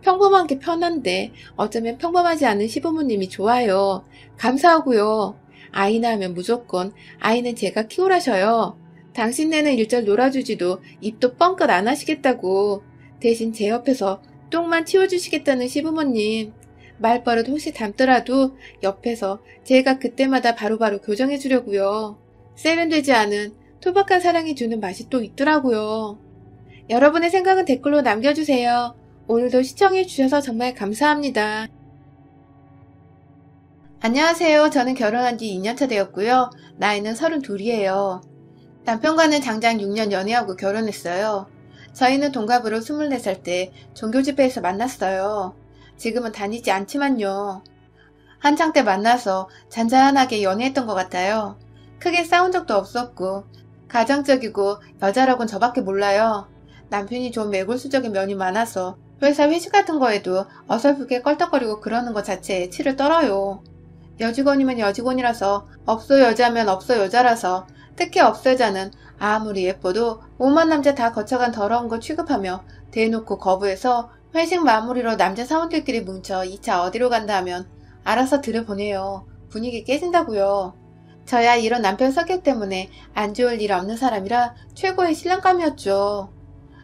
평범한 게 편한데 어쩌면 평범하지 않은 시부모님이 좋아요. 감사하고요. 아이 낳으면 무조건 아이는 제가 키우라셔요. 당신네는 일절 놀아주지도 입도 뻥끗 안 하시겠다고. 대신 제 옆에서 똥만 치워주시겠다는 시부모님. 말버릇 혹시 닮더라도 옆에서 제가 그때마다 바로바로 교정해 주려고요. 세련되지 않은 투박한 사랑이 주는 맛이 또 있더라고요. 여러분의 생각은 댓글로 남겨주세요. 오늘도 시청해 주셔서 정말 감사합니다. 안녕하세요. 저는 결혼한 지 2년차 되었고요. 나이는 32이에요. 남편과는 장장 6년 연애하고 결혼했어요. 저희는 동갑으로 24살 때 종교집회에서 만났어요. 지금은 다니지 않지만요. 한창 때 만나서 잔잔하게 연애했던 것 같아요. 크게 싸운 적도 없었고 가정적이고 여자라곤 저밖에 몰라요. 남편이 좀 매골수적인 면이 많아서 회사 회식 같은 거에도 어설프게 껄떡거리고 그러는 것 자체에 치를 떨어요. 여직원이면 여직원이라서 없어 여자면 없어 여자라서 특히 없어 여자는 아무리 예뻐도 오만 남자 다 거쳐간 더러운 거 취급하며 대놓고 거부해서 회식 마무리로 남자 사원들끼리 뭉쳐 2차 어디로 간다 하면 알아서 들여보내요. 분위기 깨진다고요. 저야 이런 남편 성격 때문에 안 좋을 일 없는 사람이라 최고의 신랑감이었죠.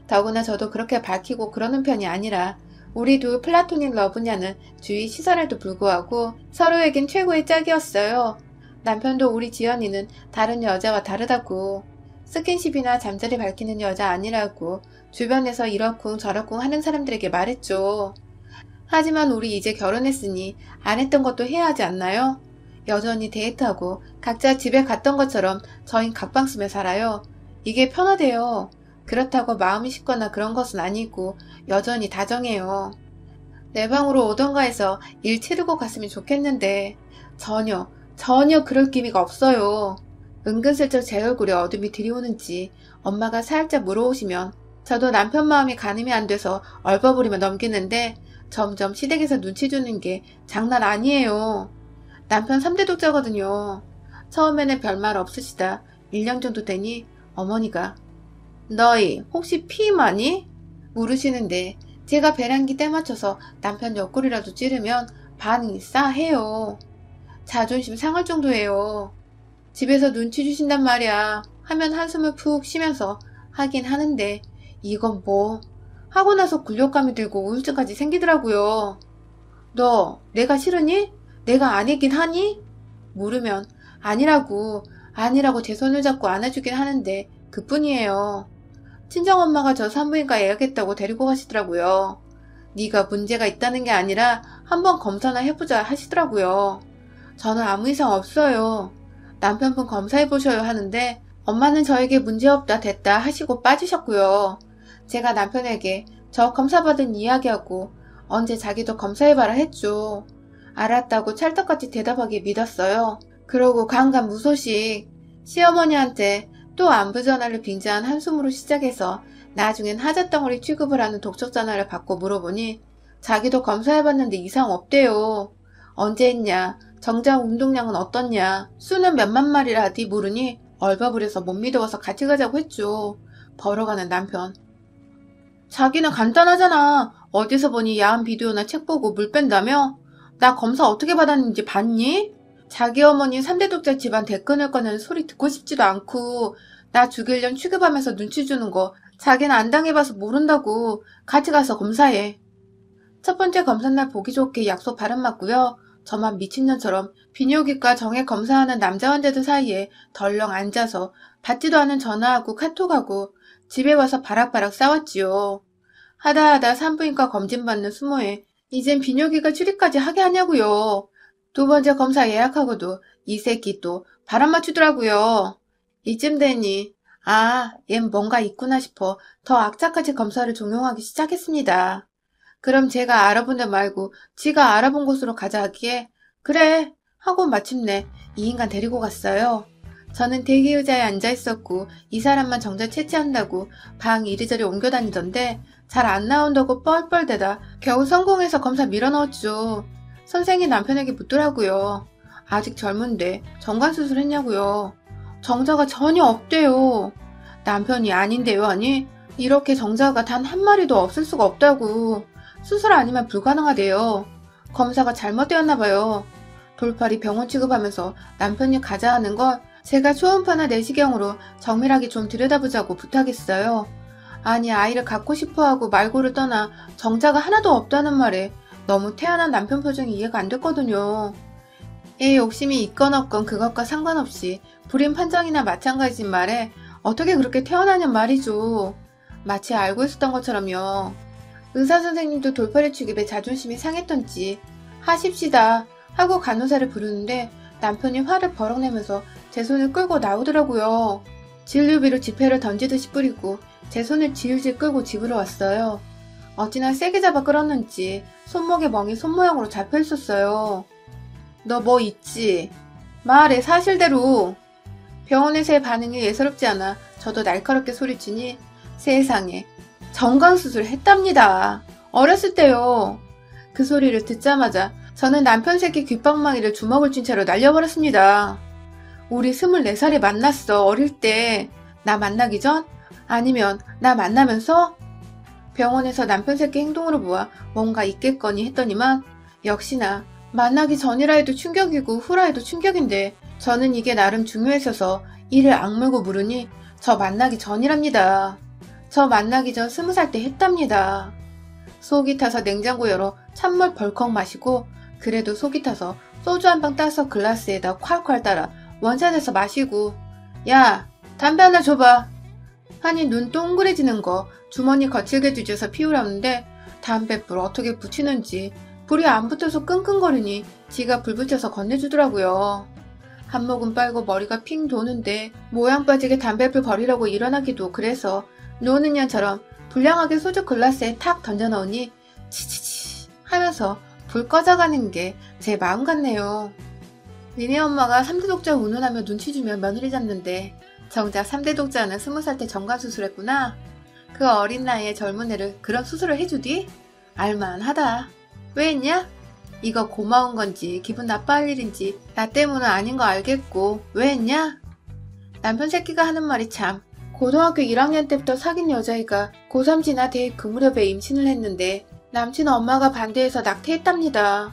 더구나 저도 그렇게 밝히고 그러는 편이 아니라 우리도 플라토닉 러브냐는 주위 시선에도 불구하고 서로에겐 최고의 짝이었어요. 남편도 우리 지연이는 다른 여자와 다르다고 스킨십이나 잠자리 밝히는 여자 아니라고 주변에서 이러쿵 저러쿵 하는 사람들에게 말했죠. 하지만 우리 이제 결혼했으니 안 했던 것도 해야 하지 않나요? 여전히 데이트하고 각자 집에 갔던 것처럼 저흰 각방 쓰며 살아요. 이게 편하대요. 그렇다고 마음이 식거나 그런 것은 아니고 여전히 다정해요. 내 방으로 오던가 해서 일 치르고 갔으면 좋겠는데 전혀 그럴 기미가 없어요. 은근슬쩍 제 얼굴에 어둠이 들이오는지 엄마가 살짝 물어오시면 저도 남편 마음이 가늠이 안 돼서 얼버무리며 넘기는데 점점 시댁에서 눈치 주는 게 장난 아니에요. 남편 3대 독자거든요. 처음에는 별말 없으시다 1년 정도 되니 어머니가 너희 혹시 피임하니? 물으시는데 제가 배란기 때맞춰서 남편 옆구리라도 찌르면 반응이 싸해요. 자존심 상할 정도예요. 집에서 눈치 주신단 말이야 하면 한숨을 푹 쉬면서 하긴 하는데 이건 뭐 하고 나서 굴욕감이 들고 우울증까지 생기더라고요. 너 내가 싫으니? 내가 아니긴 하니? 물으면 아니라고 제 손을 잡고 안아주긴 하는데 그뿐이에요. 친정엄마가 저 산부인과 예약했다고 데리고 가시더라고요. 네가 문제가 있다는 게 아니라 한번 검사나 해보자 하시더라고요. 저는 아무 이상 없어요. 남편분 검사해보셔야 하는데 엄마는 저에게 문제없다 됐다 하시고 빠지셨고요. 제가 남편에게 저 검사받은 이야기하고 언제 자기도 검사해봐라 했죠. 알았다고 찰떡같이 대답하기 믿었어요. 그러고 간간무소식 시어머니한테 또 안부전화를 빙자한 한숨으로 시작해서 나중엔 하얏덩어리 취급을 하는 독촉전화를 받고 물어보니 자기도 검사해봤는데 이상 없대요. 언제 했냐? 정작 운동량은 어떻냐? 수는 몇만 마리라 네 모르니 얼버무려서 못 믿어서 같이 가자고 했죠. 벌어가는 남편. 자기는 간단하잖아. 어디서 보니 야한 비디오나 책 보고 물 뺀다며? 나 검사 어떻게 받았는지 봤니? 자기 어머니 3대 독자 집안 대끈을 꺼내는 소리 듣고 싶지도 않고 나 죽이려면 취급하면서 눈치 주는 거 자기는 안 당해봐서 모른다고. 같이 가서 검사해. 첫 번째 검사날 보기 좋게 약속 발음 맞고요. 저만 미친년처럼 비뇨기과 정액 검사하는 남자 환자들 사이에 덜렁 앉아서 받지도 않은 전화하고 카톡하고 집에 와서 바락바락 싸웠지요. 하다하다 산부인과 검진받는 수모에 이젠 비뇨기과 출입까지 하게 하냐고요. 두 번째 검사 예약하고도 이 새끼 또 바람 맞추더라고요. 이쯤 되니 얜 뭔가 있구나 싶어 더 악착같이 검사를 종용하기 시작했습니다. 그럼 제가 알아본 데 말고 지가 알아본 곳으로 가자 하기에 그래 하고 마침내 이 인간 데리고 갔어요. 저는 대기의자에 앉아있었고 이 사람만 정자 채취한다고 방 이리저리 옮겨다니던데 잘 안 나온다고 뻘뻘대다 겨우 성공해서 검사 밀어넣었죠. 선생이 남편에게 묻더라고요. 아직 젊은데 정관수술 했냐고요. 정자가 전혀 없대요. 남편이 아닌데요 하니 이렇게 정자가 단 한 마리도 없을 수가 없다고. 수술 아니면 불가능하대요. 검사가 잘못되었나봐요. 돌팔이 병원 취급하면서 남편이 가자 하는 걸 제가 초음파나 내시경으로 정밀하게 좀 들여다보자고 부탁했어요. 아니 아이를 갖고 싶어하고 말고를 떠나 정자가 하나도 없다는 말에 너무 태연한 남편 표정이 이해가 안 됐거든요. 애 욕심이 있건 없건 그것과 상관없이 불임 판정이나 마찬가지인 말에 어떻게 그렇게 태어나냔 말이죠. 마치 알고 있었던 것처럼요. 의사선생님도 돌팔이 취급에 자존심이 상했던지 하십시다 하고 간호사를 부르는데 남편이 화를 버럭 내면서 제 손을 끌고 나오더라고요. 진료비로 지폐를 던지듯이 뿌리고 제 손을 질질 끌고 집으로 왔어요. 어찌나 세게 잡아 끌었는지 손목에 멍이 손모양으로 잡혀 있었어요. 너 뭐 있지? 말해 사실대로. 병원에서의 반응이 예사롭지 않아 저도 날카롭게 소리치니 세상에 정강수술 했답니다. 어렸을 때요. 그 소리를 듣자마자 저는 남편 새끼 귓방망이를 주먹을 쥔 채로 날려버렸습니다. 우리 24살에 만났어. 어릴 때. 나 만나기 전? 아니면 나 만나면서? 병원에서 남편 새끼 행동으로 보아 뭔가 있겠거니 했더니만 역시나 만나기 전이라 해도 충격이고 후라 해도 충격인데 저는 이게 나름 중요했어서 이를 악물고 물으니 저 만나기 전이랍니다. 저 만나기 전 20살 때 했답니다. 속이 타서 냉장고 열어 찬물 벌컥 마시고 그래도 속이 타서 소주 한 병 따서 글라스에다 콸콸 따라 원샷해서 마시고 야 담배 하나 줘봐 하니 눈 동그래지는 거 주머니 거칠게 뒤져서 피우려는데 담뱃불 어떻게 붙이는지 불이 안 붙어서 끙끙거리니 지가 불 붙여서 건네주더라고요. 한 모금 빨고 머리가 핑 도는데 모양 빠지게 담뱃불 버리려고 일어나기도 그래서 노는 년처럼 불량하게 소주 글라스에 탁 던져 넣으니 치치치 하면서 불 꺼져가는 게 제 마음 같네요. 니네 엄마가 3대 독자 운운하며 눈치 주면 며느리 잡는데 정작 3대 독자는 20살 때 정관수술했구나. 그 어린 나이에 젊은 애를 그런 수술을 해주디? 알만하다. 왜 했냐? 이거 고마운 건지 기분 나빠할 일인지 나 때문은 아닌 거 알겠고 왜 했냐? 남편 새끼가 하는 말이 참. 고등학교 1학년 때부터 사귄 여자애가 고3 지나 대입 그 무렵에 임신을 했는데 남친 엄마가 반대해서 낙태했답니다.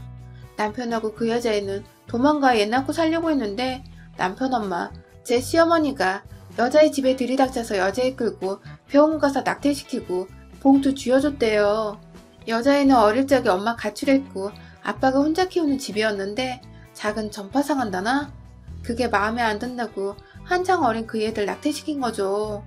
남편하고 그 여자애는 도망가 애 낳고 살려고 했는데 남편 엄마, 제 시어머니가 여자애 집에 들이닥쳐서 여자애 끌고 병원 가서 낙태시키고 봉투 쥐어줬대요. 여자애는 어릴 적에 엄마 가출했고 아빠가 혼자 키우는 집이었는데 작은 전파상한다나? 그게 마음에 안 든다고 한창 어린 그 애들 낙태시킨 거죠.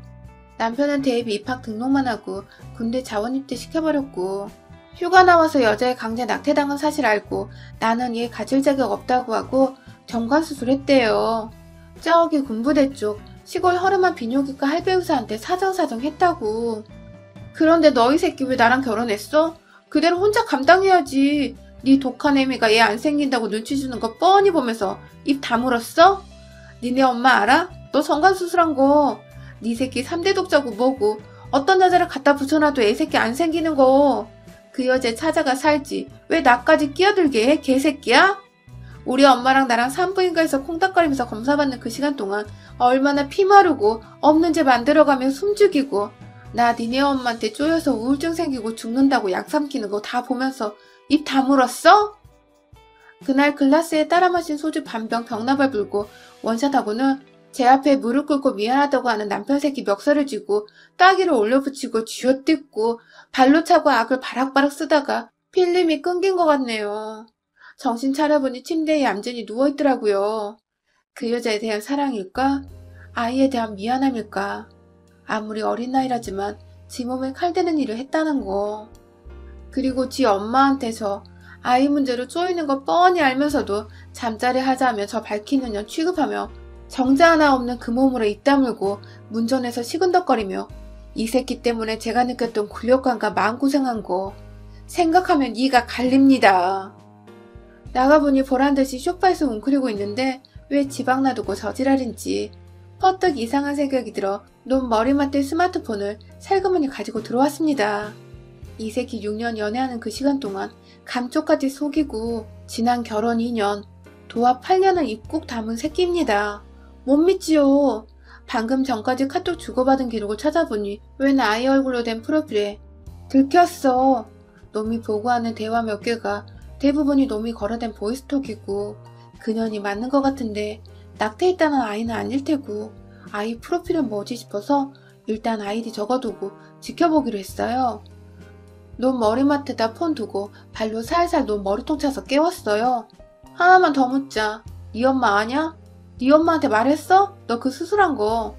남편은 대입 입학 등록만 하고 군대 자원 입대 시켜버렸고 휴가 나와서 여자애 강제 낙태당한 사실 알고 나는 얘 가질 자격 없다고 하고 정관수술했대요. 저기 군부대 쪽 시골 허름한 비뇨기과 할배의사한테 사정사정 했다고. 그런데 너희 새끼 왜 나랑 결혼했어? 그대로 혼자 감당해야지. 네 독한 애미가 얘 안 생긴다고 눈치 주는 거 뻔히 보면서 입 다물었어? 니네 엄마 알아? 너 정관수술한 거. 네 새끼 3대 독자고 뭐고 어떤 여자를 갖다 붙여놔도 애 새끼 안 생기는 거. 그 여자 찾아가 살지. 왜 나까지 끼어들게 해? 개새끼야? 우리 엄마랑 나랑 산부인과에서 콩닥거리면서 검사받는 그 시간 동안 얼마나 피 마르고 없는 죄 만들어가며 숨죽이고 나 니네 엄마한테 쪼여서 우울증 생기고 죽는다고 약 삼키는 거 다 보면서 입 다물었어? 그날 글라스에 따라 마신 소주 반병 병나발 불고 원샷하고는 제 앞에 무릎 꿇고 미안하다고 하는 남편 새끼 멱살을 쥐고 따기를 올려붙이고 쥐어뜯고 발로 차고 악을 바락바락 쓰다가 필름이 끊긴 것 같네요. 정신 차려보니 침대에 얌전히 누워있더라고요. 그 여자에 대한 사랑일까? 아이에 대한 미안함일까? 아무리 어린 나이라지만 지 몸에 칼대는 일을 했다는 거. 그리고 지 엄마한테서 아이 문제로 쪼이는 거 뻔히 알면서도 잠자리 하자며 저 밝히는 년 취급하며 정자 하나 없는 그 몸으로 입 다물고 문전에서 시근덕거리며 이 새끼 때문에 제가 느꼈던 굴욕감과 마음고생한 거 생각하면 이가 갈립니다. 나가보니 보란듯이 소파에서 웅크리고 있는데 왜 지방 놔두고 저지랄인지 퍼뜩 이상한 생각이 들어 논 머리맡에 스마트폰을 살그머니 가지고 들어왔습니다. 이 새끼 6년 연애하는 그 시간 동안 감쪽같이 속이고 지난 결혼 2년, 도합 8년을 입국 담은 새끼입니다. 못 믿지요. 방금 전까지 카톡 주고받은 기록을 찾아보니 웬 아이 얼굴로 된 프로필에 들켰어. 놈이 보고하는 대화 몇 개가 대부분이 놈이 걸어댄 보이스톡이고 그년이 맞는 것 같은데 낙태했다는 아이는 아닐 테고 아이 프로필은 뭐지 싶어서 일단 아이디 적어두고 지켜보기로 했어요. 놈 머리맡에다 폰 두고 발로 살살 놈 머리통 차서 깨웠어요. 하나만 더 묻자. 네 엄마 아냐? 네 엄마한테 말했어? 너 그 수술한 거.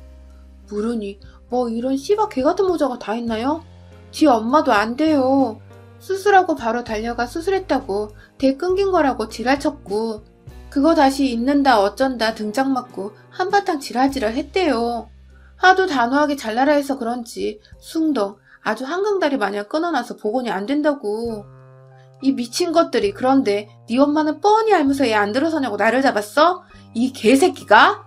모르니 뭐 이런 씨발 개같은 모자가 다 있나요? 지 엄마도 안 돼요. 수술하고 바로 달려가 수술했다고 대 끊긴 거라고 지랄쳤고 그거 다시 잊는다 어쩐다 등짝 맞고 한바탕 지랄지랄 했대요. 하도 단호하게 잘나라 해서 그런지 숭덩 아주 한강다리 마냥 끊어놔서 복원이 안 된다고. 이 미친 것들이 그런데 네 엄마는 뻔히 알면서 얘 안 들어서냐고 나를 잡았어? 이 개새끼가?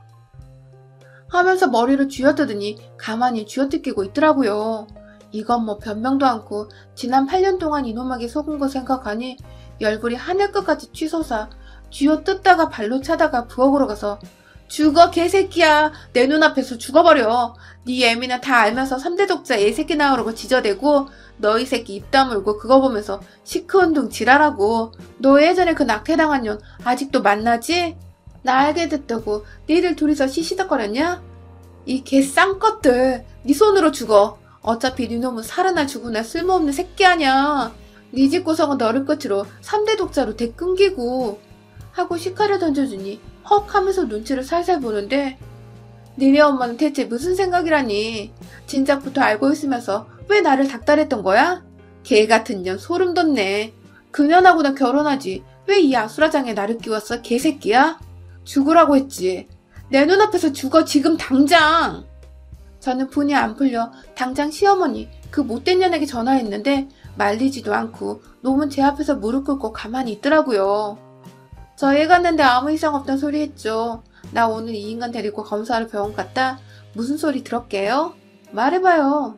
하면서 머리를 쥐어뜯으니 가만히 쥐어뜯기고 있더라고요. 이건 뭐 변명도 않고 지난 8년 동안 이놈에게 속은 거 생각하니 열불이 하늘 끝까지 치솟아 쥐어뜯다가 발로 차다가 부엌으로 가서 죽어 개새끼야. 내 눈앞에서 죽어버려. 네 애미는 다 알면서 3대 독자 애새끼 나오라고 지저대고 너희 새끼 입 다물고 그거 보면서 시크운동 지랄하고 너 예전에 그 낙태당한 년 아직도 만나지? 나 알게 됐다고 니들 둘이서 시시덕거렸냐? 이 개 쌍것들 네 손으로 죽어. 어차피 네 놈은 살아나 죽으나 쓸모없는 새끼 아냐. 네 집 구석은 너를 끝으로 3대 독자로 대 끊기고 하고 시카를 던져주니 헉 하면서 눈치를 살살 보는데 니네 엄마는 대체 무슨 생각이라니. 진작부터 알고 있으면서 왜 나를 닥달했던 거야? 개 같은 년 소름 돋네. 그년하고는 결혼하지 왜 이 아수라장에 나를 끼웠어 개새끼야? 죽으라고 했지. 내 눈앞에서 죽어 지금 당장. 저는 분이 안 풀려 당장 시어머니 그 못된 년에게 전화했는데 말리지도 않고 놈은 제 앞에서 무릎 꿇고 가만히 있더라고요. 저희 갔는데 아무 이상 없단 소리 했죠. 나 오늘 이 인간 데리고 검사하러 병원 갔다. 무슨 소리 들었게요? 말해봐요.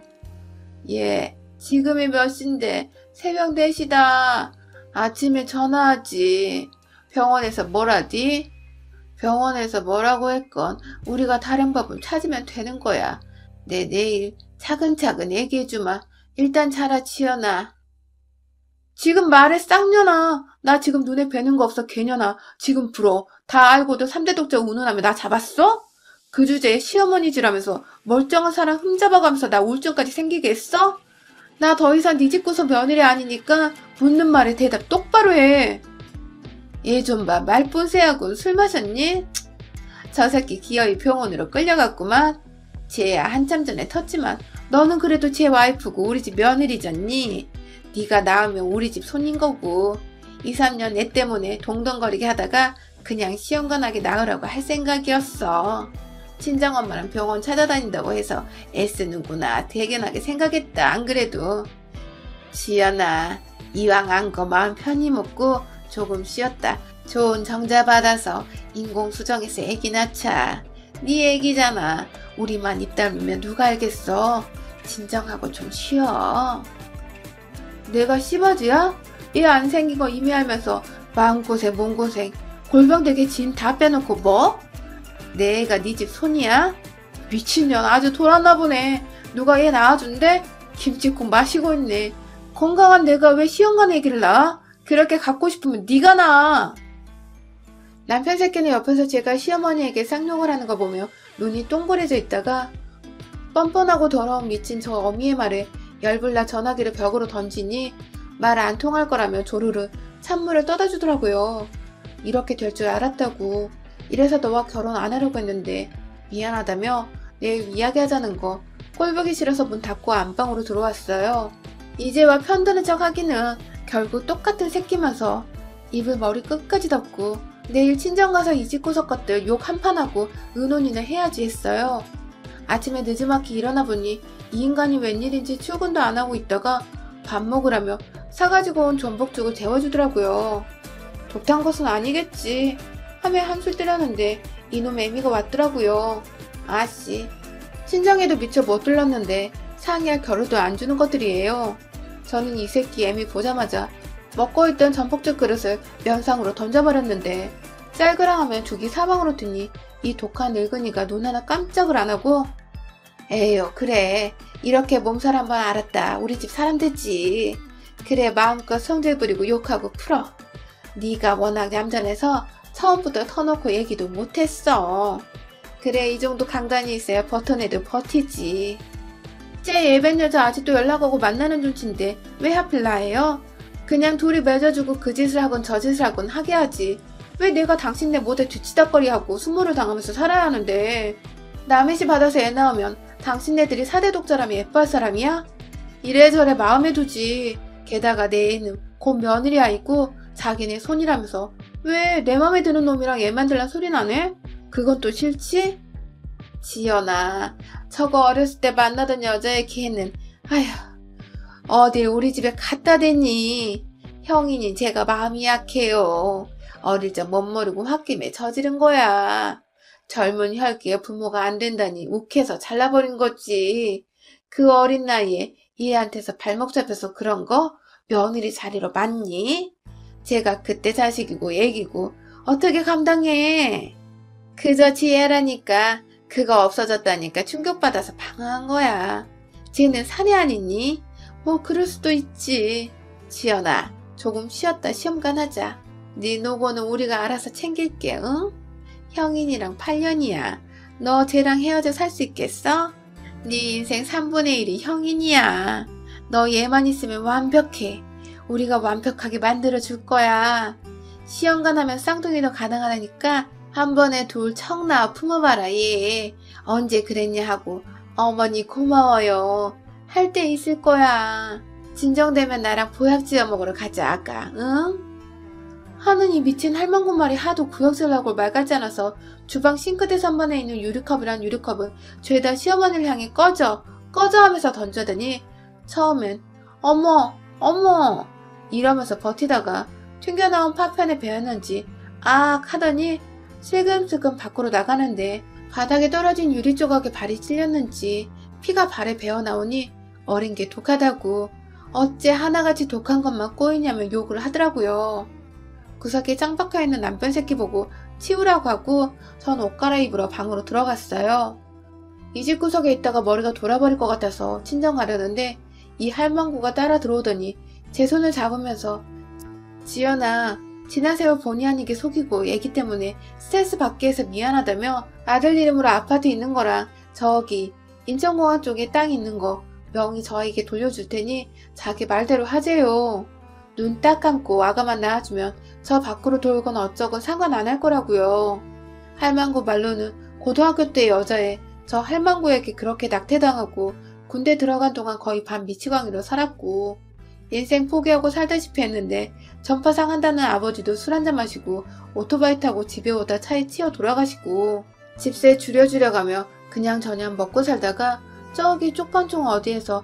예, 지금이 몇 시인데 새벽 4시다. 아침에 전화하지. 병원에서 뭐라디? 병원에서 뭐라고 했건 우리가 다른 법을 찾으면 되는 거야. 내 내일 차근차근 얘기해주마. 일단 자라 치여나. 지금 말해 쌍년아. 나 지금 눈에 뵈는 거 없어 개년아. 지금 불어. 다 알고도 3대 독자 운운하며 나 잡았어? 그 주제에 시어머니지라면서 멀쩡한 사람 흠잡아가면서 나 우울증까지 생기게 했어? 나 더 이상 네 집구서 며느리 아니니까 묻는 말에 대답 똑바로 해. 얘 좀 봐. 말뿐새하고 술 마셨니? 저 새끼 기어이 병원으로 끌려갔구만. 쟤야 한참 전에 텄지만 너는 그래도 쟤 와이프고 우리 집 며느리잖니. 네가 낳으면 우리 집 손인 거고 2, 3년 애 때문에 동동거리게 하다가 그냥 시원간하게 낳으라고 할 생각이었어. 친정엄마랑 병원 찾아다닌다고 해서 애쓰는구나 대견하게 생각했다. 안 그래도. 지연아, 이왕 안 거 마음 편히 먹고 조금 쉬었다 좋은 정자 받아서 인공수정해서 애기 낳자. 네 애기잖아. 우리만 입 다물면 누가 알겠어. 진정하고 좀 쉬어. 내가 씨바지야? 애 안 생긴 거 이미 알면서 마음고생 몸고생 골병되게 짐 다 빼놓고 뭐? 내 애가 네 집 손이야? 미친년 아주 돌았나 보네. 누가 얘 낳아준대? 김치국 마시고 있네. 건강한 내가 왜 시험관 애기를 낳아? 그렇게 갖고 싶으면 네가 낳아. 남편 새끼는 옆에서 제가 시어머니에게 쌍욕을 하는 거 보며 눈이 동그래져 있다가 뻔뻔하고 더러운 미친 저 어미의 말에 열불나 전화기를 벽으로 던지니 말 안 통할 거라며 조르르 찬물을 떠다 주더라고요. 이렇게 될 줄 알았다고. 이래서 너와 결혼 안 하려고 했는데 미안하다며 내일 이야기하자는 거 꼴보기 싫어서 문 닫고 안방으로 들어왔어요. 이제와 편드는 척 하기는 결국 똑같은 새끼면서 입을 머리 끝까지 덮고 내일 친정 가서 이 집 구석 것들 욕 한판 하고 의논이나 해야지 했어요. 아침에 늦지막히 일어나 보니 이 인간이 웬일인지 출근도 안 하고 있다가 밥 먹으라며 사가지고 온 전복죽을 데워주더라고요. 독한 것은 아니겠지 하며 한술 때렸는데 이놈 애미가 왔더라고요. 아씨, 친정에도 미처 못 들렀는데 상의할 겨를도 안 주는 것들이에요. 저는 이 새끼 애미 보자마자 먹고 있던 전복죽 그릇을 면상으로 던져버렸는데 쌀그랑하면 죽이 사방으로 튀니 이 독한 늙은이가 눈 하나 깜짝을 안 하고 에휴 그래 이렇게 몸살 한번 알았다. 우리 집 사람 됐지. 그래 마음껏 성질 부리고 욕하고 풀어. 네가 워낙 얌전해서 처음부터 터놓고 얘기도 못했어. 그래 이 정도 강단이 있어야 버텨내도 버티지. 쟤 예벤 여자 아직도 연락하고 만나는 눈치인데 왜 하필 나예요? 그냥 둘이 맺어주고 그 짓을 하건 저 짓을 하건 하게 하지. 왜 내가 당신네 못에 뒤치다거리하고 수모를 당하면서 살아야 하는데. 남의 집 받아서 애 낳으면 당신네들이 사대 독자라며 예뻐할 사람이야? 이래저래 마음에 두지. 게다가 내 애는 곧 며느리 아이고 자기네 손이라면서 왜 내 맘에 드는 놈이랑 애 만들란 소리 나네? 그건 또 싫지? 지연아, 저거 어렸을 때 만나던 여자의 걔는 아휴 어딜 우리 집에 갖다 대니. 형이니 제가 마음이 약해요. 어릴 적 못 모르고 홧김에 저지른 거야. 젊은 혈기에 부모가 안 된다니 욱해서 잘라버린 거지. 그 어린 나이에 얘한테서 발목 잡혀서 그런 거 며느리 자리로 맞니? 제가 그때 자식이고 애기고 어떻게 감당해. 그저 지혜라니까. 그거 없어졌다니까 충격받아서 방황한 거야. 쟤는 사내 아니니? 뭐 그럴 수도 있지. 지연아 조금 쉬었다 시험관 하자. 네 노고는 우리가 알아서 챙길게. 응? 형인이랑 8년이야. 너 쟤랑 헤어져 살 수 있겠어? 네 인생 3분의 1이 형인이야. 너 얘만 있으면 완벽해. 우리가 완벽하게 만들어줄 거야. 시험관 하면 쌍둥이도 가능하다니까 한 번에 둘 척 낳아 품어봐라 얘. 언제 그랬냐 하고 어머니 고마워요. 할 때 있을 거야. 진정되면 나랑 보약 지어 먹으러 가자 아가. 응? 하는 이 미친 할망구 말이 하도 구역질나고 말 같지 않아서 주방 싱크대 선반에 있는 유리컵이란 유리컵은 죄다 시어머니를 향해 꺼져 하면서 던져대니 처음엔 어머 이러면서 버티다가 튕겨나온 파편에 베었는지 악 하더니 슬금슬금 밖으로 나가는데 바닥에 떨어진 유리 조각에 발이 찔렸는지 피가 발에 배어나오니 어린 게 독하다고 어째 하나같이 독한 것만 꼬이냐며 욕을 하더라고요. 구석에 짱 박혀있는 남편 새끼 보고 치우라고 하고 전 옷 갈아입으러 방으로 들어갔어요. 이 집 구석에 있다가 머리가 돌아버릴 것 같아서 친정 가려는데 이 할망구가 따라 들어오더니 제 손을 잡으면서 지연아 지난 세월 본의 아니게 속이고 애기 때문에 스트레스 받게 해서 미안하다며 아들 이름으로 아파트 있는 거랑 저기 인천공항 쪽에 땅 있는 거 명의 저에게 돌려줄 테니 자기 말대로 하재요. 눈 딱 감고 아가만 낳아주면 저 밖으로 돌건 어쩌건 상관 안 할 거라고요. 할망구 말로는 고등학교 때 여자애 저 할망구에게 그렇게 낙태당하고 군대 들어간 동안 거의 반 미치광이로 살았고 인생 포기하고 살다시피 했는데 전파상 한다는 아버지도 술 한잔 마시고 오토바이 타고 집에 오다 차에 치여 돌아가시고 집세 줄여주려가며 그냥저냥 먹고 살다가 저기 쪽방촌 어디에서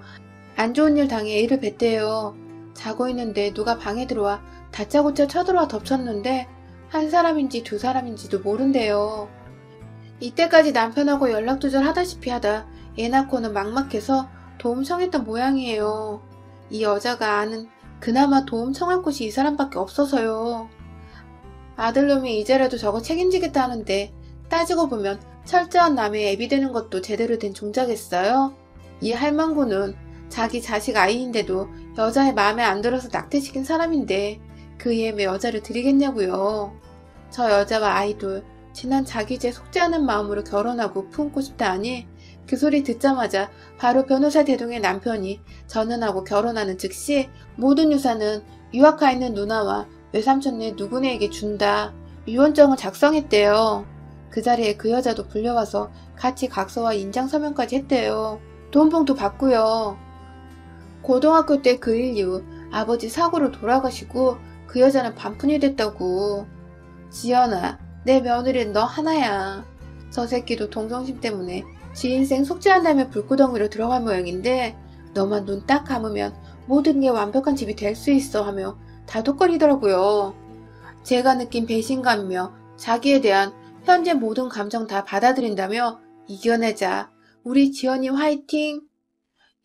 안 좋은 일 당해 애를 뱄대요. 자고 있는데 누가 방에 들어와 다짜고짜 쳐들어와 덮쳤는데 한 사람인지 두 사람인지도 모른대요. 이때까지 남편하고 연락두절 하다시피 하다 애 낳고는 막막해서 도움 청했던 모양이에요. 이 여자가 아는 그나마 도움 청할 곳이 이 사람밖에 없어서요. 아들놈이 이제라도 저거 책임지겠다 하는데 따지고 보면 철저한 남의 애비 되는 것도 제대로 된 종자겠어요? 이 할망구는 자기 자식 아이인데도 여자의 마음에 안 들어서 낙태시킨 사람인데 그 애에 여자를 드리겠냐고요. 저 여자와 아이도 지난 자기 죄 속지 않은 마음으로 결혼하고 품고 싶다 하니 그 소리 듣자마자 바로 변호사 대동의 남편이 전환하고 결혼하는 즉시 모든 유산은 유학가 있는 누나와 외삼촌네 누구네에게 준다. 유언장을 작성했대요. 그 자리에 그 여자도 불려와서 같이 각서와 인장서명까지 했대요. 돈봉도 받고요. 고등학교 때 그 일 이후 아버지 사고로 돌아가시고 그 여자는 반푼이 됐다고. 지연아, 내 며느리는 너 하나야. 저 새끼도 동정심 때문에 지 인생 속죄한다며 불구덩이로 들어간 모양인데 너만 눈 딱 감으면 모든 게 완벽한 집이 될 수 있어 하며 다독거리더라고요. 제가 느낀 배신감이며 자기에 대한 현재 모든 감정 다 받아들인다며 이겨내자. 우리 지연이 화이팅!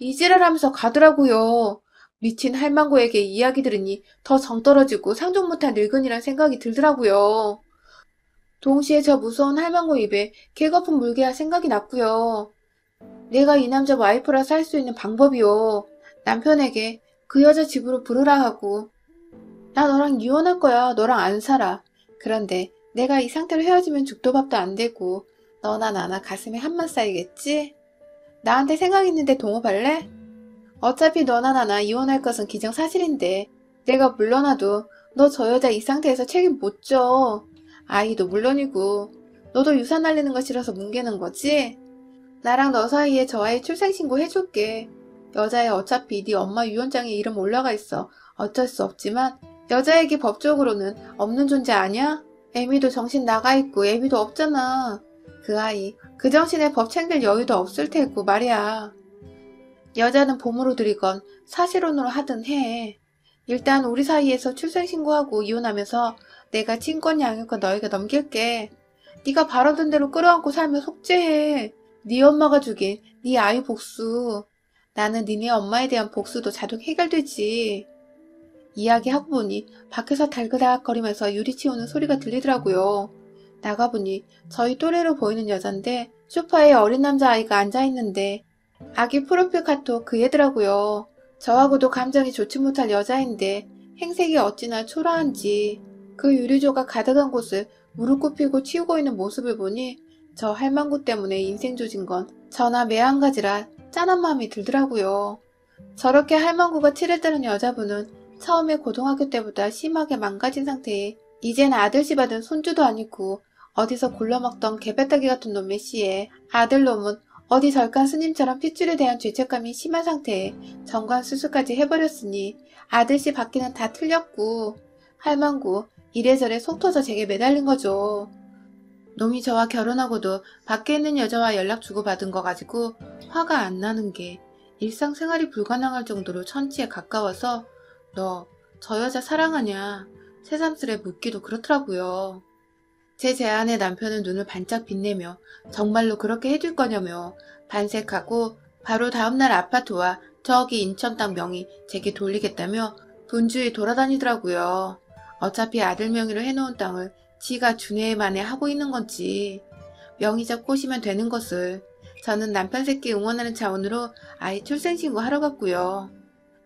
이지랄하면서 가더라고요. 미친 할망구에게 이야기 들으니 더 정 떨어지고 상종 못한 늙은이란 생각이 들더라고요. 동시에 저 무서운 할망구 입에 개거품 물게 할 생각이 났고요. 내가 이 남자 와이프라서 할 수 있는 방법이요. 남편에게 그 여자 집으로 부르라 하고 나 너랑 이혼할 거야. 너랑 안 살아. 그런데 내가 이 상태로 헤어지면 죽도 밥도 안 되고 너나 나나 가슴에 한만 쌓이겠지? 나한테 생각 있는데 동업할래? 어차피 너나 나나 이혼할 것은 기정사실인데 내가 물러나도 너 저 여자 이 상태에서 책임 못 져. 아이도 물론이고 너도 유산 날리는 거 싫어서 뭉개는 거지? 나랑 너 사이에 저 아이 출생신고 해줄게. 여자애 어차피 네 엄마 유언장에 이름 올라가 있어. 어쩔 수 없지만 여자에게 법적으로는 없는 존재 아니야? 애미도 정신 나가 있고 애미도 없잖아. 그 아이 그 정신에 법 챙길 여유도 없을 테고 말이야. 여자는 봄으로 들이건 사실혼으로 하든 해. 일단 우리 사이에서 출생신고하고 이혼하면서 내가 친권 양육권 너에게 넘길게. 네가 바라던 대로 끌어안고 살면 속죄해. 네 엄마가 죽인 네 아이 복수. 나는 니네 엄마에 대한 복수도 자동 해결되지. 이야기하고 보니 밖에서 달그락거리면서 유리 치우는 소리가 들리더라고요. 나가보니 저희 또래로 보이는 여잔데 소파에 어린 남자아이가 앉아있는데 아기 프로필 카톡 그 애더라고요. 저하고도 감정이 좋지 못할 여자인데 행색이 어찌나 초라한지 그 유리조가 가득한 곳을 무릎 꿇히고 치우고 있는 모습을 보니 저 할망구 때문에 인생 조진 건 저나 매한가지라 짠한 마음이 들더라고요. 저렇게 할망구가 치를 때는 여자분은 처음에 고등학교 때보다 심하게 망가진 상태에 이젠 아들씨 받은 손주도 아니고 어디서 굴러먹던 개배따기 같은 놈의 씨에 아들놈은 어디 절간 스님처럼 핏줄에 대한 죄책감이 심한 상태에 정관 수술까지 해버렸으니 아들씨 받기는 다 틀렸고 할망구 이래저래 속 터져 제게 매달린 거죠. 놈이 저와 결혼하고도 밖에 있는 여자와 연락 주고받은 거 가지고 화가 안 나는 게 일상생활이 불가능할 정도로 천치에 가까워서 너 저 여자 사랑하냐 새삼스레 묻기도 그렇더라고요. 제 제안에 남편은 눈을 반짝 빛내며 정말로 그렇게 해줄 거냐며 반색하고 바로 다음날 아파트와 저기 인천 땅 명의 제게 돌리겠다며 분주히 돌아다니더라고요. 어차피 아들 명의로 해놓은 땅을 지가 준해 만에 하고 있는 건지 명의자 꼬시면 되는 것을. 저는 남편 새끼 응원하는 차원으로 아이 출생신고 하러 갔고요.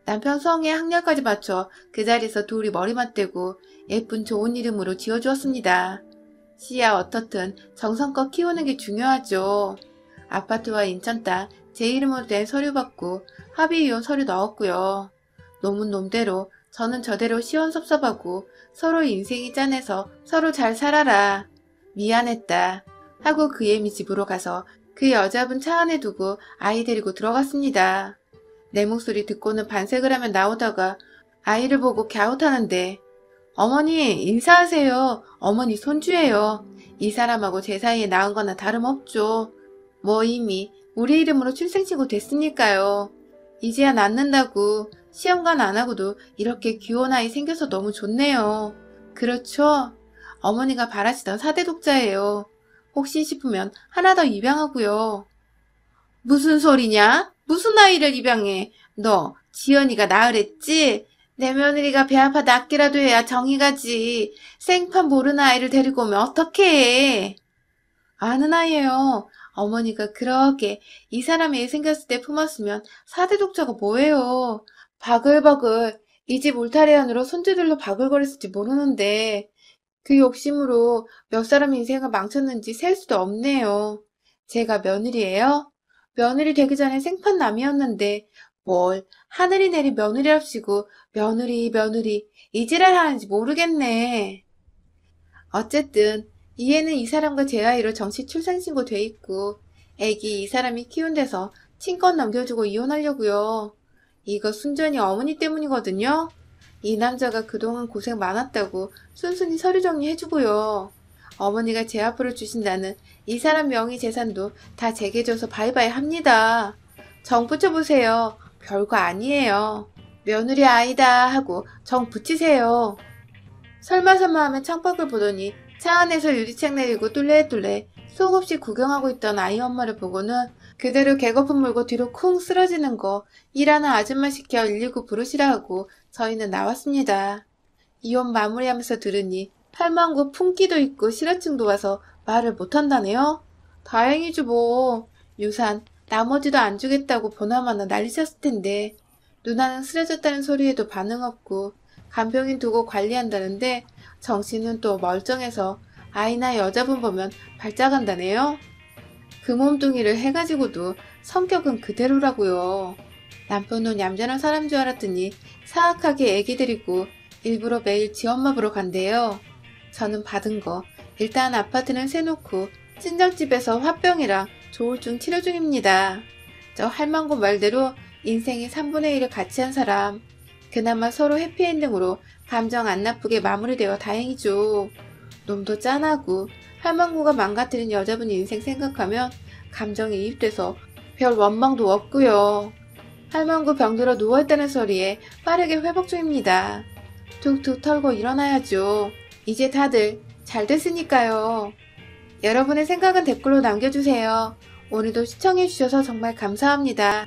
남편 성에 학렬까지 맞춰 그 자리에서 둘이 머리 맞대고 예쁜 좋은 이름으로 지어주었습니다. 씨야 어떻든 정성껏 키우는 게 중요하죠. 아파트와 인천 땅 제 이름으로 된 서류 받고 합의이혼 서류 넣었고요. 놈은 놈대로 저는 저대로 시원섭섭하고 서로 인생이 짠해서 서로 잘 살아라. 미안했다. 하고 그 애미 집으로 가서 그 여자분 차 안에 두고 아이 데리고 들어갔습니다. 내 목소리 듣고는 반색을 하며 나오다가 아이를 보고 갸웃하는데 어머니 인사하세요. 어머니 손주예요. 이 사람하고 제 사이에 낳은 거나 다름없죠. 뭐 이미 우리 이름으로 출생신고 됐으니까요. 이제야 낳는다고 시험관 안 하고도 이렇게 귀여운 아이 생겨서 너무 좋네요. 그렇죠? 어머니가 바라시던 4대 독자예요. 혹시 싶으면 하나 더 입양하고요. 무슨 소리냐? 무슨 아이를 입양해? 너 지연이가 낳으랬지? 내 며느리가 배 아파 낫기라도 해야 정이 가지. 생판 모르는 아이를 데리고 오면 어떡해? 아는 아이예요. 어머니가 그렇게 이 사람이 생겼을 때 품었으면 4대 독자가 뭐예요? 바글바글 이 집 울타리 안으로 손주들로 바글거렸을지 모르는데 그 욕심으로 몇 사람 인생을 망쳤는지 셀 수도 없네요. 제가 며느리예요? 며느리 되기 전에 생판남이었는데 뭘 하늘이 내린 며느리랍시고 며느리 이 지랄 하는지 모르겠네. 어쨌든 이해는 이 사람과 제 아이로 정식 출생신고 돼 있고 애기 이 사람이 키운 데서 친권 넘겨주고 이혼하려고요. 이거 순전히 어머니 때문이거든요. 이 남자가 그동안 고생 많았다고 순순히 서류 정리해주고요. 어머니가 제 앞으로 주신다는 이 사람 명의 재산도 다 제게 줘서 바이바이 합니다. 정 붙여보세요. 별거 아니에요. 며느리 아이다 하고 정 붙이세요. 설마설마 하면 창밖을 보더니 차 안에서 유리창 내리고 뚫레뚫레 수없이 구경하고 있던 아이 엄마를 보고는 그대로 개거품 물고 뒤로 쿵 쓰러지는 거 일하는 아줌마 시켜 119 부르시라 하고 저희는 나왔습니다. 이혼 마무리하면서 들으니 할망구 품기도 있고 실어증도 와서 말을 못한다네요. 다행이지 뭐. 유산 나머지도 안 주겠다고 보나마나 난리쳤을 텐데 누나는 쓰러졌다는 소리에도 반응 없고 간병인 두고 관리한다는데 정신은 또 멀쩡해서 아이나 여자분 보면 발작한다네요. 그 몸뚱이를 해가지고도 성격은 그대로라고요. 남편은 얌전한 사람 줄 알았더니 사악하게 애기 데리고 일부러 매일 지 엄마 보러 간대요. 저는 받은 거 일단 아파트는 세놓고 친정집에서 화병이랑 조울증 치료 중입니다. 저 할망구 말대로 인생의 3분의 1을 같이 한 사람. 그나마 서로 해피엔딩으로 감정 안 나쁘게 마무리되어 다행이죠. 놈도 짠하고 할망구가 망가뜨린 여자분 인생 생각하면 감정이 이입돼서 별 원망도 없고요. 할망구 병들어 누워있다는 소리에 빠르게 회복 중입니다. 툭툭 털고 일어나야죠. 이제 다들 잘 됐으니까요. 여러분의 생각은 댓글로 남겨주세요. 오늘도 시청해주셔서 정말 감사합니다.